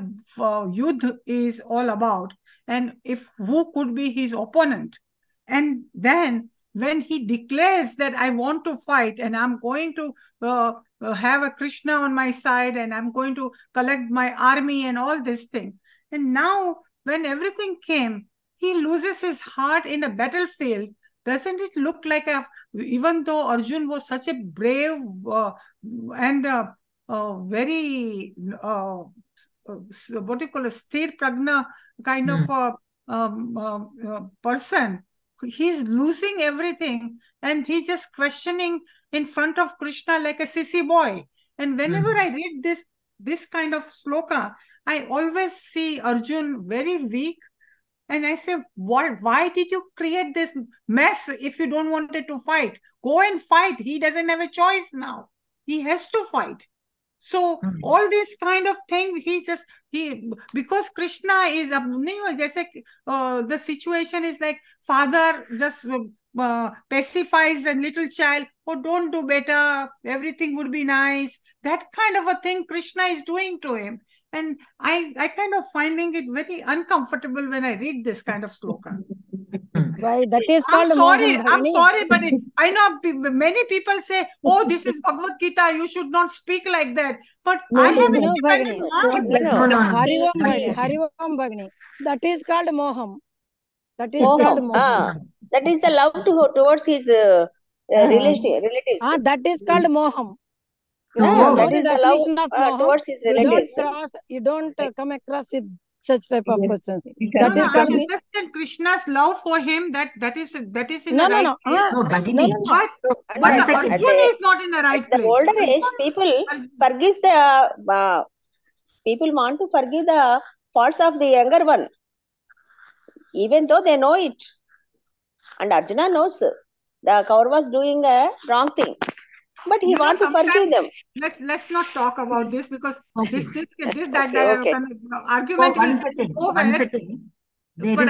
yudh is all about, and if who could be his opponent. And then when he declares that I want to fight and I'm going to have a Krishna on my side and I'm going to collect my army and all this thing, And now, when everything came, he loses his heart in a battlefield. Doesn't it look like even though Arjun was such a brave and very, what do you call a sthir pragna kind of person, he's losing everything and he's just questioning in front of Krishna like a sissy boy. And whenever I read this kind of sloka, I always see Arjun very weak. And I say, why did you create this mess if you don't want it to fight? Go and fight. He doesn't have a choice now. He has to fight. So all this kind of thing, because Krishna is, the situation is like father just pacifies the little child, oh, don't do better, everything would be nice. That kind of a thing Krishna is doing to him. And I kind of finding it very uncomfortable when I read this kind of sloka. Why? That is called Moham. I'm Bhagini. sorry, but I know many people say, oh, this is Bhagavad Gita, you should not speak like that. But I have an independent mind. Hari Om Bhagini. That is called Moham. That is called Moham. That is the love towards his relatives. That is called Moham. That is the love towards his relatives. You don't come across with such type of questions. I understand Krishna's love for him. That is in the right place. But the Arjun is not in the right place. The older age, people people want to forgive the faults of the younger one, even though they know it. And Arjuna knows the Kaur was doing a wrong thing. But he wants to forgive them. Let's not talk about this because this argument will go ahead. But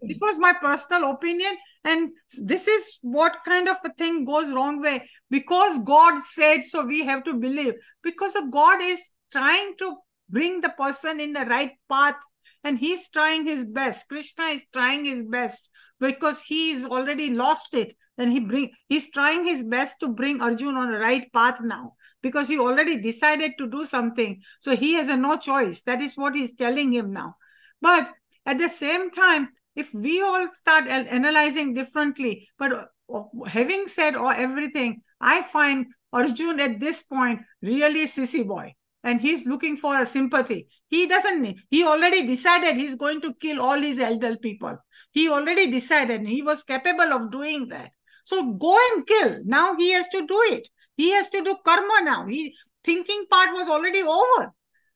this was my personal opinion, and this is what kind of a thing goes wrong way. Because God said so, we have to believe. Because God is trying to bring the person in the right path, and he's trying his best. Krishna is trying his best because he's already lost it. And he's trying his best to bring Arjun on the right path now because he already decided to do something. So he has no choice. That is what he's telling him now. But at the same time, if we all start analyzing differently, but having said everything, I find Arjun at this point really a sissy boy. And he's looking for a sympathy. He already decided he's going to kill all his elder people. He already decided, and he was capable of doing that. So go and kill. Now he has to do it. He has to do karma now. Thinking part was already over.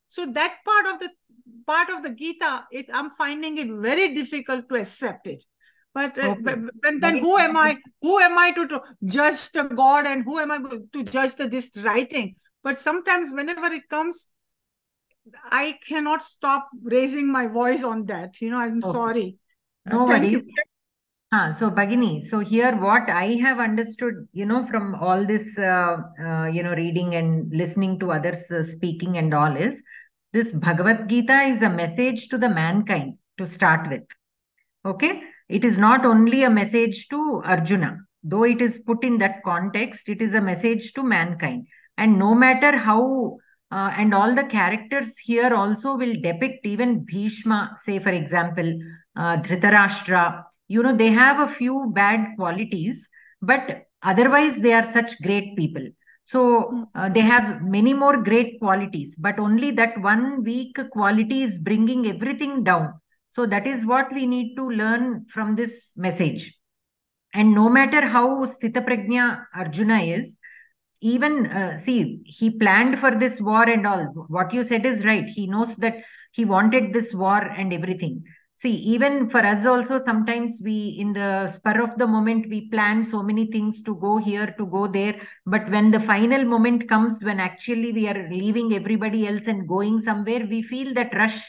So that part of the Gita I'm finding it very difficult to accept it. But then who am I to judge the God, and who am I to judge this writing? But sometimes whenever it comes, I cannot stop raising my voice on that. I'm sorry. Thank you. So Bhagini, so here what I have understood, from all this, reading and listening to others speaking and all is, this Bhagavad Gita is a message to the mankind to start with. Okay. It is not only a message to Arjuna, though it is put in that context, it is a message to mankind. And no matter how, and all the characters here also will depict, even Bhishma, say for example, Dhritarashtra, they have a few bad qualities, but otherwise they are such great people. So they have many more great qualities, but only that one weak quality is bringing everything down. So that is what we need to learn from this message. And no matter how Sthita Prajna Arjuna is, even he planned for this war and all. What you said is right. He knows that he wanted this war and everything. See, even for us also, sometimes we, in the spur of the moment, we plan so many things to go here, to go there. But when the final moment comes, when actually we are leaving everybody else and going somewhere, we feel that rush.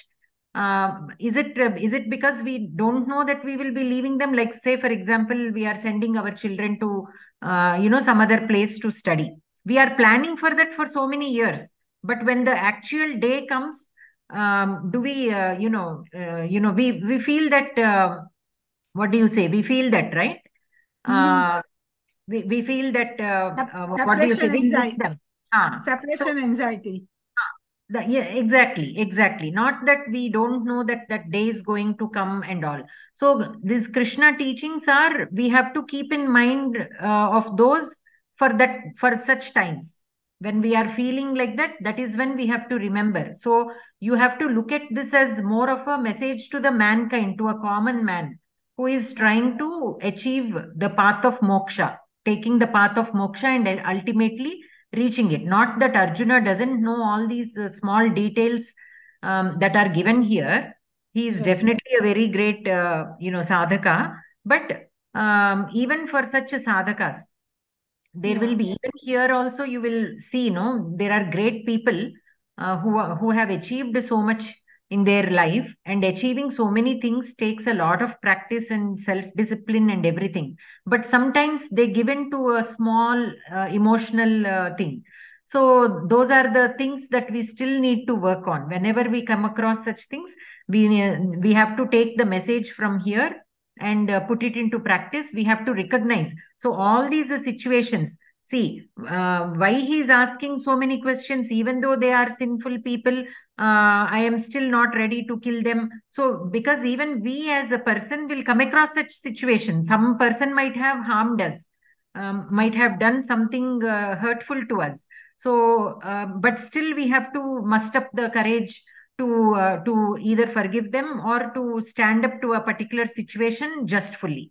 Is it because we don't know that we will be leaving them? Like, say, for example, we are sending our children to, some other place to study. We are planning for that for so many years. But when the actual day comes, do we, we feel that, what do you say? We feel that, right? We feel that, what do you say? We miss them. Separation anxiety. Yeah, exactly. Not that we don't know that that day is going to come and all. So these Krishna teachings are, we have to keep in mind of those for such times. When we are feeling like that, that is when we have to remember. So you have to look at this as more of a message to the mankind, to a common man who is trying to achieve the path of moksha, taking the path of moksha and ultimately reaching it. Not that Arjuna doesn't know all these small details that are given here. He is definitely a very great, sadhaka. But even for such a sadhakas, there will be, even here also you will see, there are great people who have achieved so much in their life, and achieving so many things takes a lot of practice and self discipline and everything, but sometimes they give in to a small emotional thing. So those are the things that we still need to work on. Whenever we come across such things, we have to take the message from here and put it into practice. We have to recognize. So all these situations, see, why he is asking so many questions, even though they are sinful people, I am still not ready to kill them. So because even we as a person will come across such situations. Some person might have harmed us, might have done something hurtful to us. So, but still we have to muster up the courage to either forgive them or to stand up to a particular situation justfully.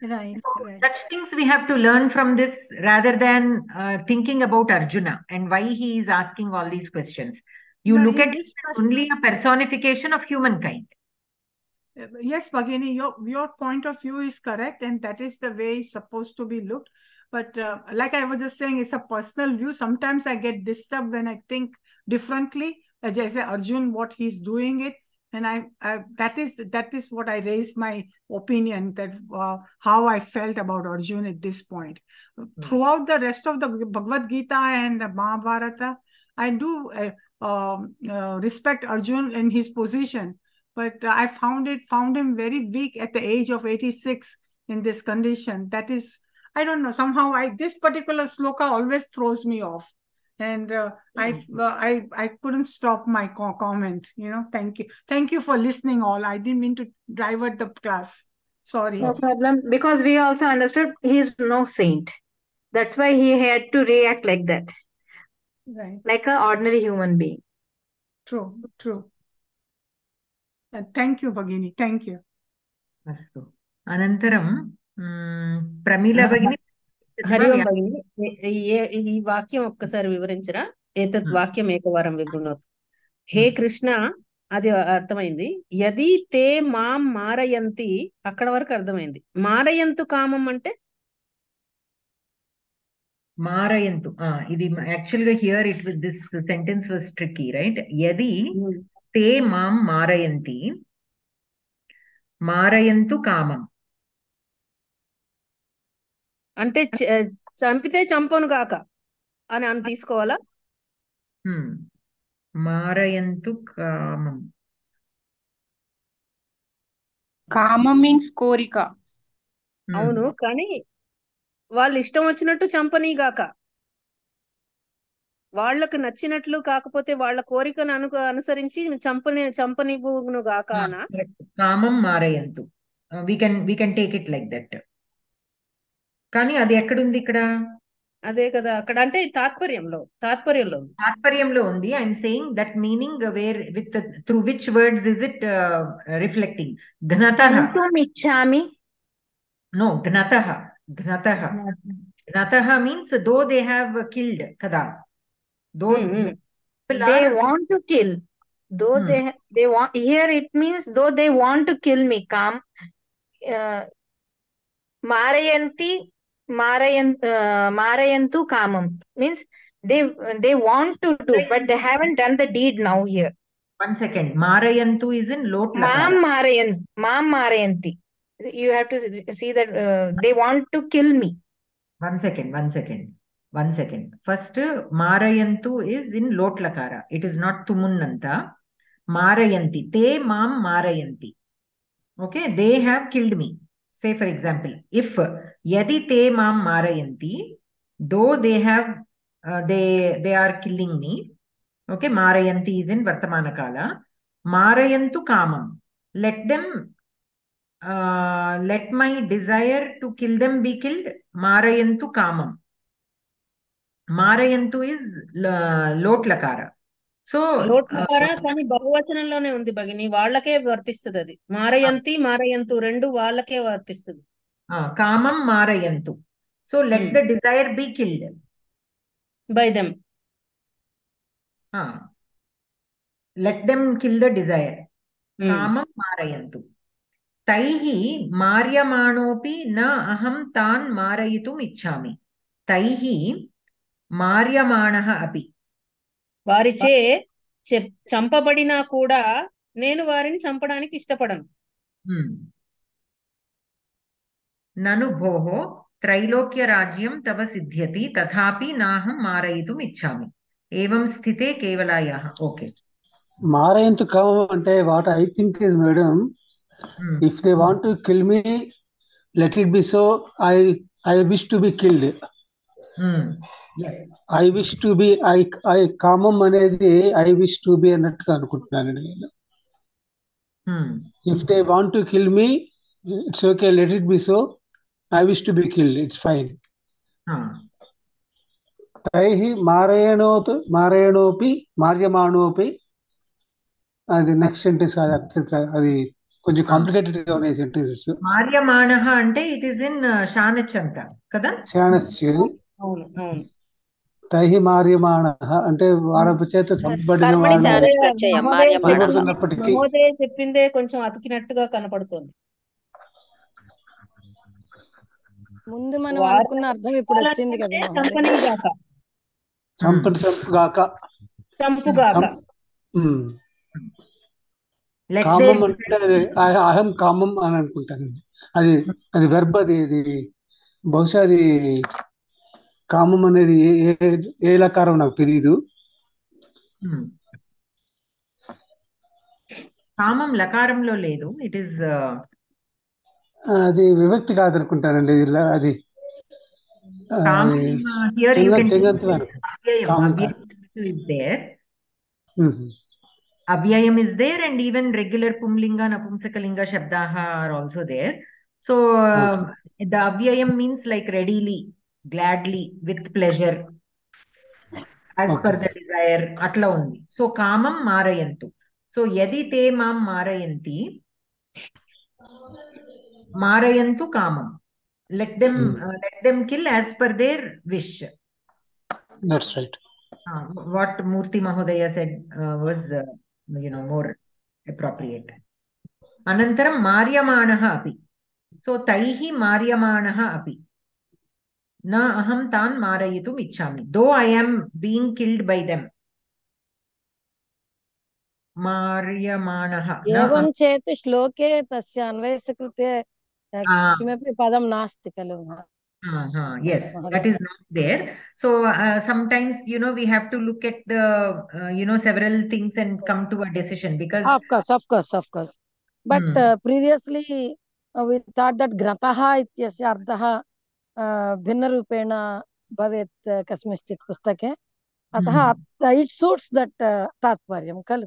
Right. Such things we have to learn from this, rather than thinking about Arjuna and why he is asking all these questions. You look at it as only a personification of humankind. Yes, Bhagini, your point of view is correct, and that is the way it's supposed to be looked. But like I was just saying, it's a personal view. Sometimes I get disturbed when I think differently. As I say, Arjun, what he's doing it, and that is what I raised my opinion, that how I felt about Arjun at this point. Throughout the rest of the Bhagavad Gita and Mahabharata, I do respect Arjun in his position. But I found him very weak at the age of 86 in this condition. That is, I don't know, somehow this particular sloka always throws me off. And I couldn't stop my comment, Thank you for listening all. I didn't mean to divert the class. Sorry. No problem, because we also understood he is no saint. That's why he had to react like that. Right. Like an ordinary human being. True. Thank you, Bhagini. Thank you. Astu. Anantaram, Pramila Bhagini. Hari ఓం భగిని ఈ వాక్యం ఒక్కసారి వివరించరా? ఏతత్ వాక్యం ఏకవారం వివృణోతు. హే కృష్ణ, అది అర్థమైంది. యది తే మాం మారయంతి, అక్కడ వరకు అర్థమైంది. మారయంతు కామం అంటే మారయంతు. ఇది యాక్చువల్ గా here this sentence was tricky, right? యది తే మాం మారయంతి, మారయంతు కామం అంటే చంపితే చంపను గాక అని తీసుకోవాలా? మారయంతు కామం. కామం మీన్స్ కోరిక. అవును, కానీ వాళ్ళు ఇష్టం వచ్చినట్టు చంపనీగాక, వాళ్లకు నచ్చినట్లు కాకపోతే వాళ్ళ కోరికను అనుసరించి చంపనివ్వును గాక అనా? కామం మారయంతు, we can take it like that. కానీ అది ఎక్కడుంది ఇక్కడ? అదే కదా అక్కడ, అంటే తాత్పర్యంలో ఉంది. I'm saying that meaning where with through which words is it reflecting? ఘ్నతః. ఇచ్చామి. No, ఘ్నతః. ఘ్నతః means though they have killed kada. Though they want to kill. Though they want, here it means though they want to kill me. Marayantu kamam means they want to do, but they haven't done the deed now here. One second. Marayantu is in lot lakara. Mam marayanti. You have to see that they want to kill me. One second. First, Marayantu is in lot lakara. It is not Tumunnanta. Marayanti. Te mam Marayanti. Okay, they have killed me. Say for example, if Yadi te mam Marayanti, though they have they are killing me, Okay, Marayanti is in Vartamana Kala. Marayantu Kamam. Let them, let my desire to kill them be killed. Marayantu Kamam. Marayantu is Lot Lakara. So, లోట్లకార కానీ బహువచనంలోనే ఉంది భగిని, వాళ్ళకే వర్తిస్తుంది అది. మారయంతి మారయంతు రెండు వాళ్ళకే వర్తిస్తుంది. Kamam Marayantu. So let the desire be killed by them. Let them kill the desire. Kamam Marayantu. Taihi Maryamanopi na aham tan Marayitum ichchami. Taihi Maryamanaha api. వారిచే చంపబడినా కూడా నేను వారిని చంపడానికి ఇష్టపడను. నను భోహో త్రైలోక్య రాజ్యం తవ సిద్ధ్యతి తథాపి నాహం మారయితుం ఇచ్చామి. ఏవం స్థితే కేవలాయాః. ఓకే, మారయంతు కామం అంటే what I think is madam, if they want to kill me let it be so, I wish to be killed. I wish to be, I కామం అనేది ఐ విష్ టు బి అన్నట్టుగా అనుకుంటున్నాను నేను. If they want to kill me it's okay, let it be so, I wish to be killed, it's fine. తైహి మారయణోపి మార్యమాణోపి, అది next sentence. అది కొంచెం కాంప్లికేటెడ్ గా ఉన్నాయి సెంటెన్సెస్. మార్యమాణః అంటే ఇట్ ఇస్ ఇన్ షానచ్ అంట కదా. షానచ్. అవును అవును. తైహి మార్యమాణః అంటే వాళ్ళ చేత చంపబడిన వాళ్ళు మహోదయ చెప్పిందే కొంచెం అతికినట్టుగా కనపడుతుంది. ముందు మనం అనుకున్న అర్థం ఇప్పుడు వచ్చింది కదా. చంపుగాక. కామం అంటే అహం కామం అని అనుకుంటానండి. అది వెర్బ్, అది బహుశా అది కామం అనేది ఏ లకారం నాకు తెలియదు. కామం లకారంలో లేదు, ఇట్ ఈస్ అది విభక్తి కాదనుకుంటానండి. అది Avyayam is there, and even regular Pumlinga, Napumsakalinga Shabdaha are also there. So the Avyayam means like readily, gladly, with pleasure, as per the desire. Atla undi. So Kamam Marayantu. So Yadi te mam Marayanti, Marayantu Kamam. Let them kill as per their wish. That's right. What Murthy Mahodaya said was more appropriate. Anantaram Maryamanaha api. So taihi Maryamanaha api. Na aham tan marayitum ichchami. Though I am being killed by them. Maryamanaha. एवं चेत् श्लोके तस्य अन्वयस्य कृते किमपि पदं नास्ति खलु. Yes, that is not there. So sometimes we have to look at the several things and come to a decision, because of course. But previously we thought that grataha ityasya ardhaha भिन्नरूपेण भवेत् कस्मिंश्चित् पुस्तके, अतः it suits that तात्पर्यं खलु.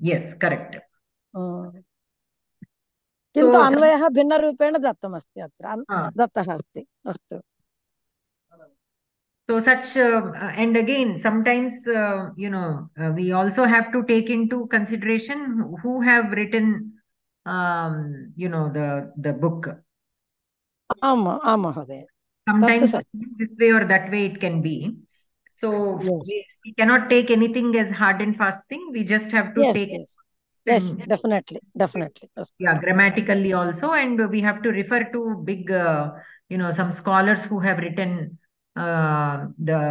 Yes, correct. किन्तु अन्वयः भिन्नरूपेण दत्तमस्ति, अत्र दत्तः अस्ति. अस्तु. So such and again sometimes we also have to take into consideration who have written the book. Sometimes this way or that way it can be. So we cannot take anything as hard and fast thing. We just have to take it. Yes, definitely. Yeah, grammatically also, and we have to refer to big some scholars who have written the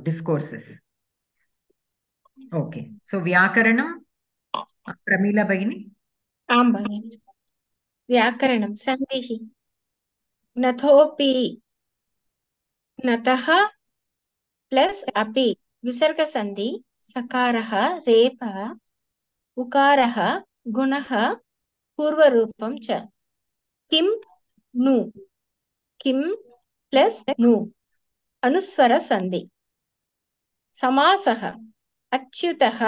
discourses. Okay, so Vyakaranam, Pramila Bagini. Am Bagini. Vyakaranam Sandihi. Nathopi. Nataha plus api. Visarga sandhi. Sakaraha, repaha, ukaraha, gunaha, purvarupam cha. Kim, nu. Kim plus nu. Anuswara sandhi. समासः अच्युतः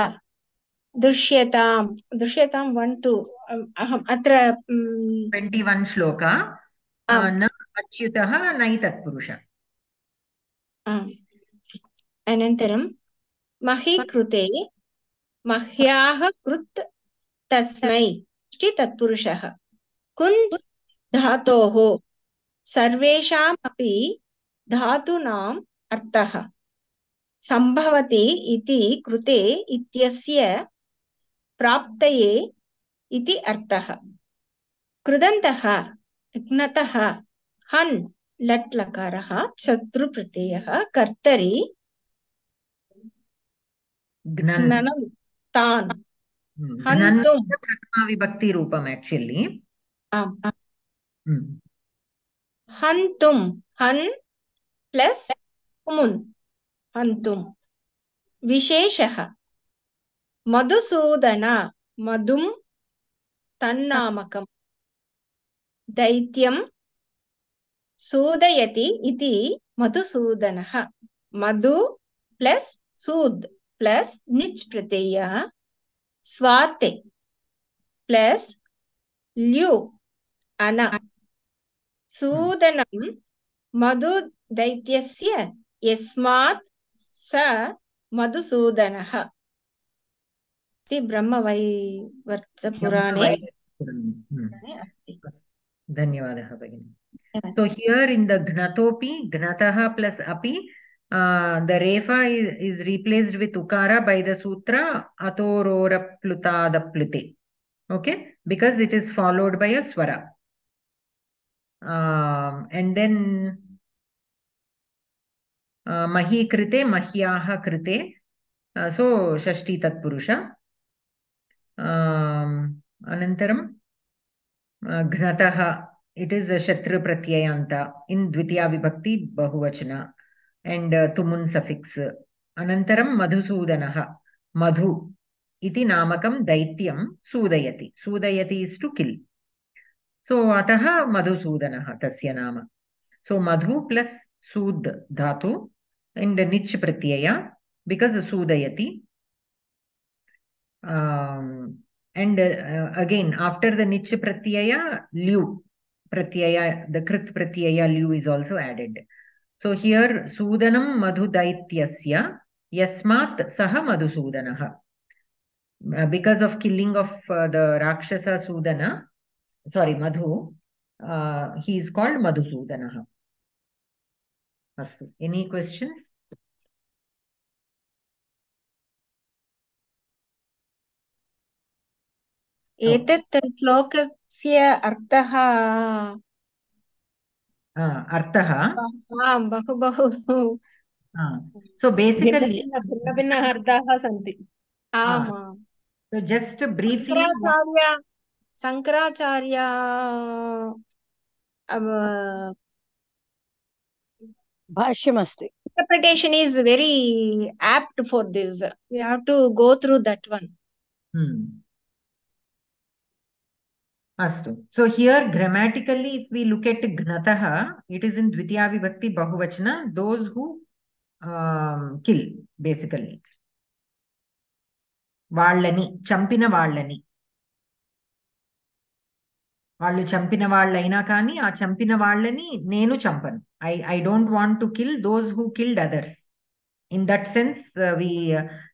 दृश्यतां 1 2 अहम् अत्र 21 श्लोका न अच्युतः नै तत्पुरुषः अनन्तरं मही कृते मह्याः कृत् तस्मै इति तत्पुरुषः कुञ्ज धातोः सर्वेषामपि धातूनाम् अर्थः सम्भवति इति कृते इत्यस्य प्राप्तये इति अर्थः कृदन्तः घ्नतः हन् लट् लकारः शत्रुप्रत्ययः कर्तरि घ्ननं तान् हन्तुं प्रथमा विभक्ति रूपम् एक्चुअली हन्तुं हन् प्लस मुन् हन्तुं विशेषः मधुसूदन मधुं तन्नामकम् दैत्यं सूदयति इति मधुसूदनः मधु प्लस सूद प्लस निच् प्रत्यय स्वाते प्लस ल्यु अन सूदनं मधु दैत्यस्य यस्मात् स मधुसूदनः इति ब्रह्मवैवर्तपुराणे धन्यवादः भगिनी. So here in the gnatopi, gnataha plus api, the refa is replaced with ukara by the sutra atororaplutada-plute. Okay, because it is followed by a swara. And then mahi krite, mahyaha krite. So shashti tatpurusha. Anantaram gnataha. It is a shatru pratyayanta in dvitiya vibhakti bahuvachana and tumun suffix. Anantaram madhusudanaha. Madhu iti namakam daityam sudayati. Sudayati is to kill. So ataha madhusudanaha tasya nama. So madhu plus sud dhatu and nich pratyaya because sudayati. And again after the nich pratyaya lyu. Pratyaya, the krit pratyaya lyu is also added. So here Sudanam Madhu Daityasya Yasmat Saha Madhusudanaha. Because of killing of the Rakshasa Sudana, sorry, Madhu, he is called Madhusudanaha. Astu. Any questions? एतत् श्लोकस्य अर्थः बहु बहु so basically भिन्न अर्थाः सन्ति. So just briefly Shankaracharya भाष्यमस्ति. Interpretation is very apt for this. We have to go through that one. Astu. So here grammatically, if we look at gnataha, it is in dvitiya vibhakti bahuvachana, those who kill, basically. Vallani, champina vallani. వాళ్ళు చంపిన వాళ్ళైనా కానీ ఆ చంపిన వాళ్ళని నేను చంపను. I don't want to kill those who killed others. In that sense, we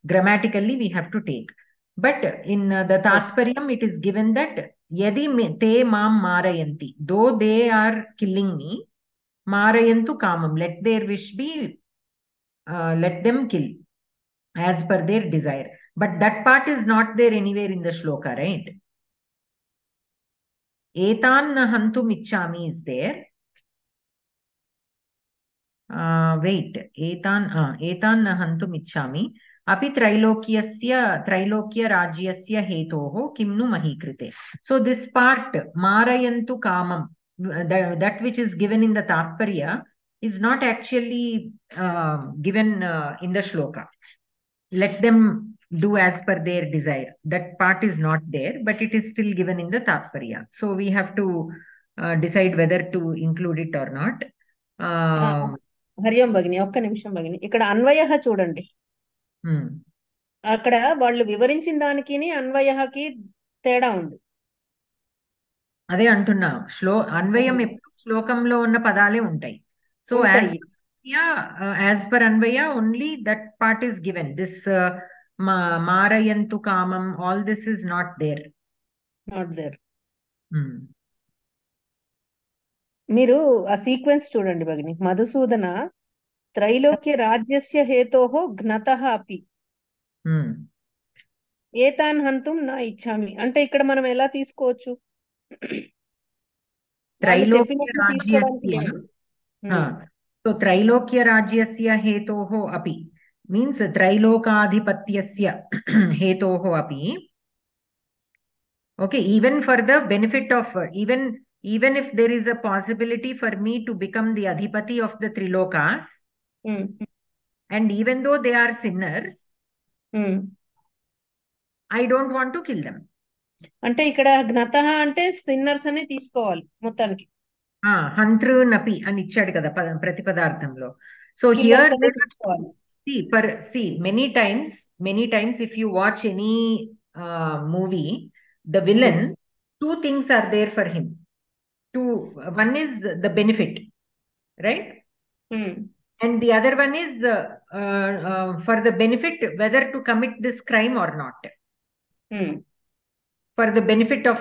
grammatically we have to take. But in the Tathparyam, it is given that yadi te mam marayanti, though they are killing me, marayantu kamam, let their wish be, let them kill as per their desire. But that part is not there anywhere in the shloka, right? Etan hantum ichchami is there. Wait, etan hantum ichchami. Api त्रैलोक्य राज्यस्य हेतोः किं नु महीकृते. So this part marayantu kamam, that which is given in the Tathparya is not actually given in the shloka. Let them do as per their desire. That part is not there, but it is still given in the Tathparya. So we have to decide whether to include it or not. హరియం భగిని ఒక్క నిమిషం భగిని ఇక్కడ అన్వయః చూడండి. అక్కడ వాళ్ళు వివరించిన దానికి అన్వయకి తేడా ఉంది. అదే అంటున్నా, అన్వయం ఎప్పుడు శ్లోకంలో ఉన్న పదాలే ఉంటాయి. So as per anvaya only that part is given. This మారయంతు కామం, all this is not there. మీరు ఆ సీక్వెన్స్ చూడండి భగిని. మధుసూదన త్రైలోక్య రాజ్యస్య హేతోః ఘ్నతః అపి ఏతాన్ హంతుం నా ఇచ్చామి. అంటే ఇక్కడ మనం ఎలా తీసుకోవచ్చు? త్రైలోక్య రాజ్యస్య, సో త్రైలోక్య రాజ్యస్య హేతోః అపి మీన్స్ త్రైలోకాధిపత్యస్య హేతోః అపి. Okay, even for the benefit of even if there is a possibility for me to become the adhipati of the trilokas, and even though they are sinners, I don't want to kill them. అంటే ఇక్కడ ఘ్నతః అంటే sinners అని తీసుకోవాలి మొత్తానికి. హంతృ నపి అని ఇచ్చాడు కదా ప్రతిపదార్థంలో. So here see many times if you watch any movie, the villain, two things are there for him. One is the benefit, right? And the other one is for the benefit whether to commit this crime or not. For the benefit of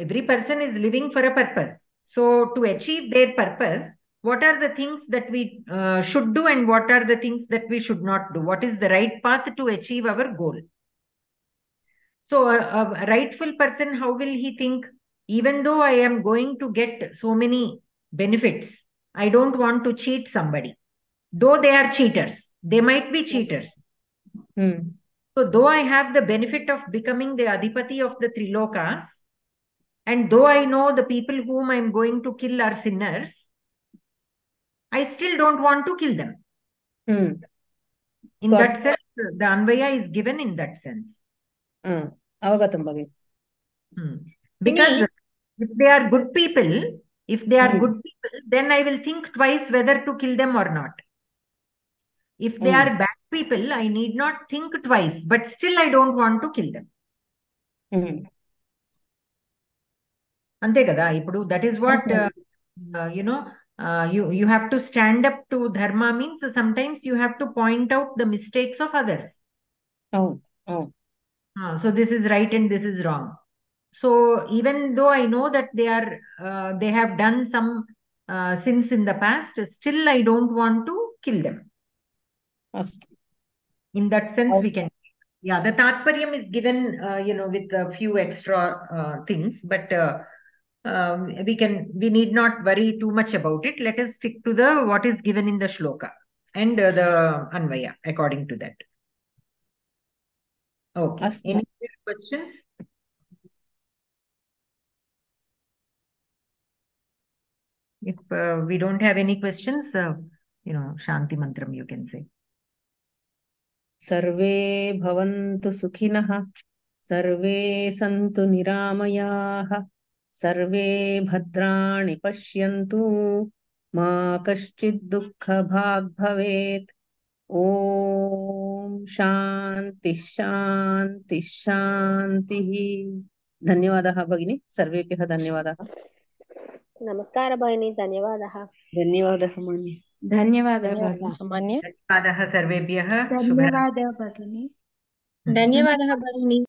every person is living for a purpose. So to achieve their purpose, what are the things that we should do and what are the things that we should not do? What is the right path to achieve our goal? So a rightful person, how will he think? Even though I am going to get so many benefits, I don't want to cheat somebody. Though they are cheaters, they might be cheaters. So though I have the benefit of becoming the adhipati of the trilokas, and though I know the people whom I am going to kill are sinners, I still don't want to kill them. In that sense, the anvaya is given in that sense. అవగతం భగిని. Because if they are good people, then I will think twice whether to kill them or not. If they are bad people, I need not think twice, but still I don't want to kill them. అంతే కదా. ఇప్పుడు that is what you have to stand up to dharma, means sometimes you have to point out the mistakes of others. So this is right and this is wrong. So even though I know that they have done some sins in the past, still I don't want to kill them. In that sense we can, the tatparyam is given with a few extra things, but we need not worry too much about it. Let us stick to what is given in the shloka and the anvaya according to that. Okay. Any questions? If we don't have any questions, Shanti Mantram you can say. Sarve bhavantu sukhinah, sarve santu niramayah, sarve bhadrani pashyantu, ma kaschid dukkha bhag bhavet. Om Shanti Shanti Shanti. ధన్యవాదాः భగిని. సర్వేభ్యः ధన్యవాదాः. నమస్కార భగిని. ధన్యవాదాः. ధన్యవాదాः మణి. ధన్యవాదాः ధన్యవాదాः సర్వేభ్యः. ధన్యవాదాः భగిని. ధన్యవాదాः భగిని.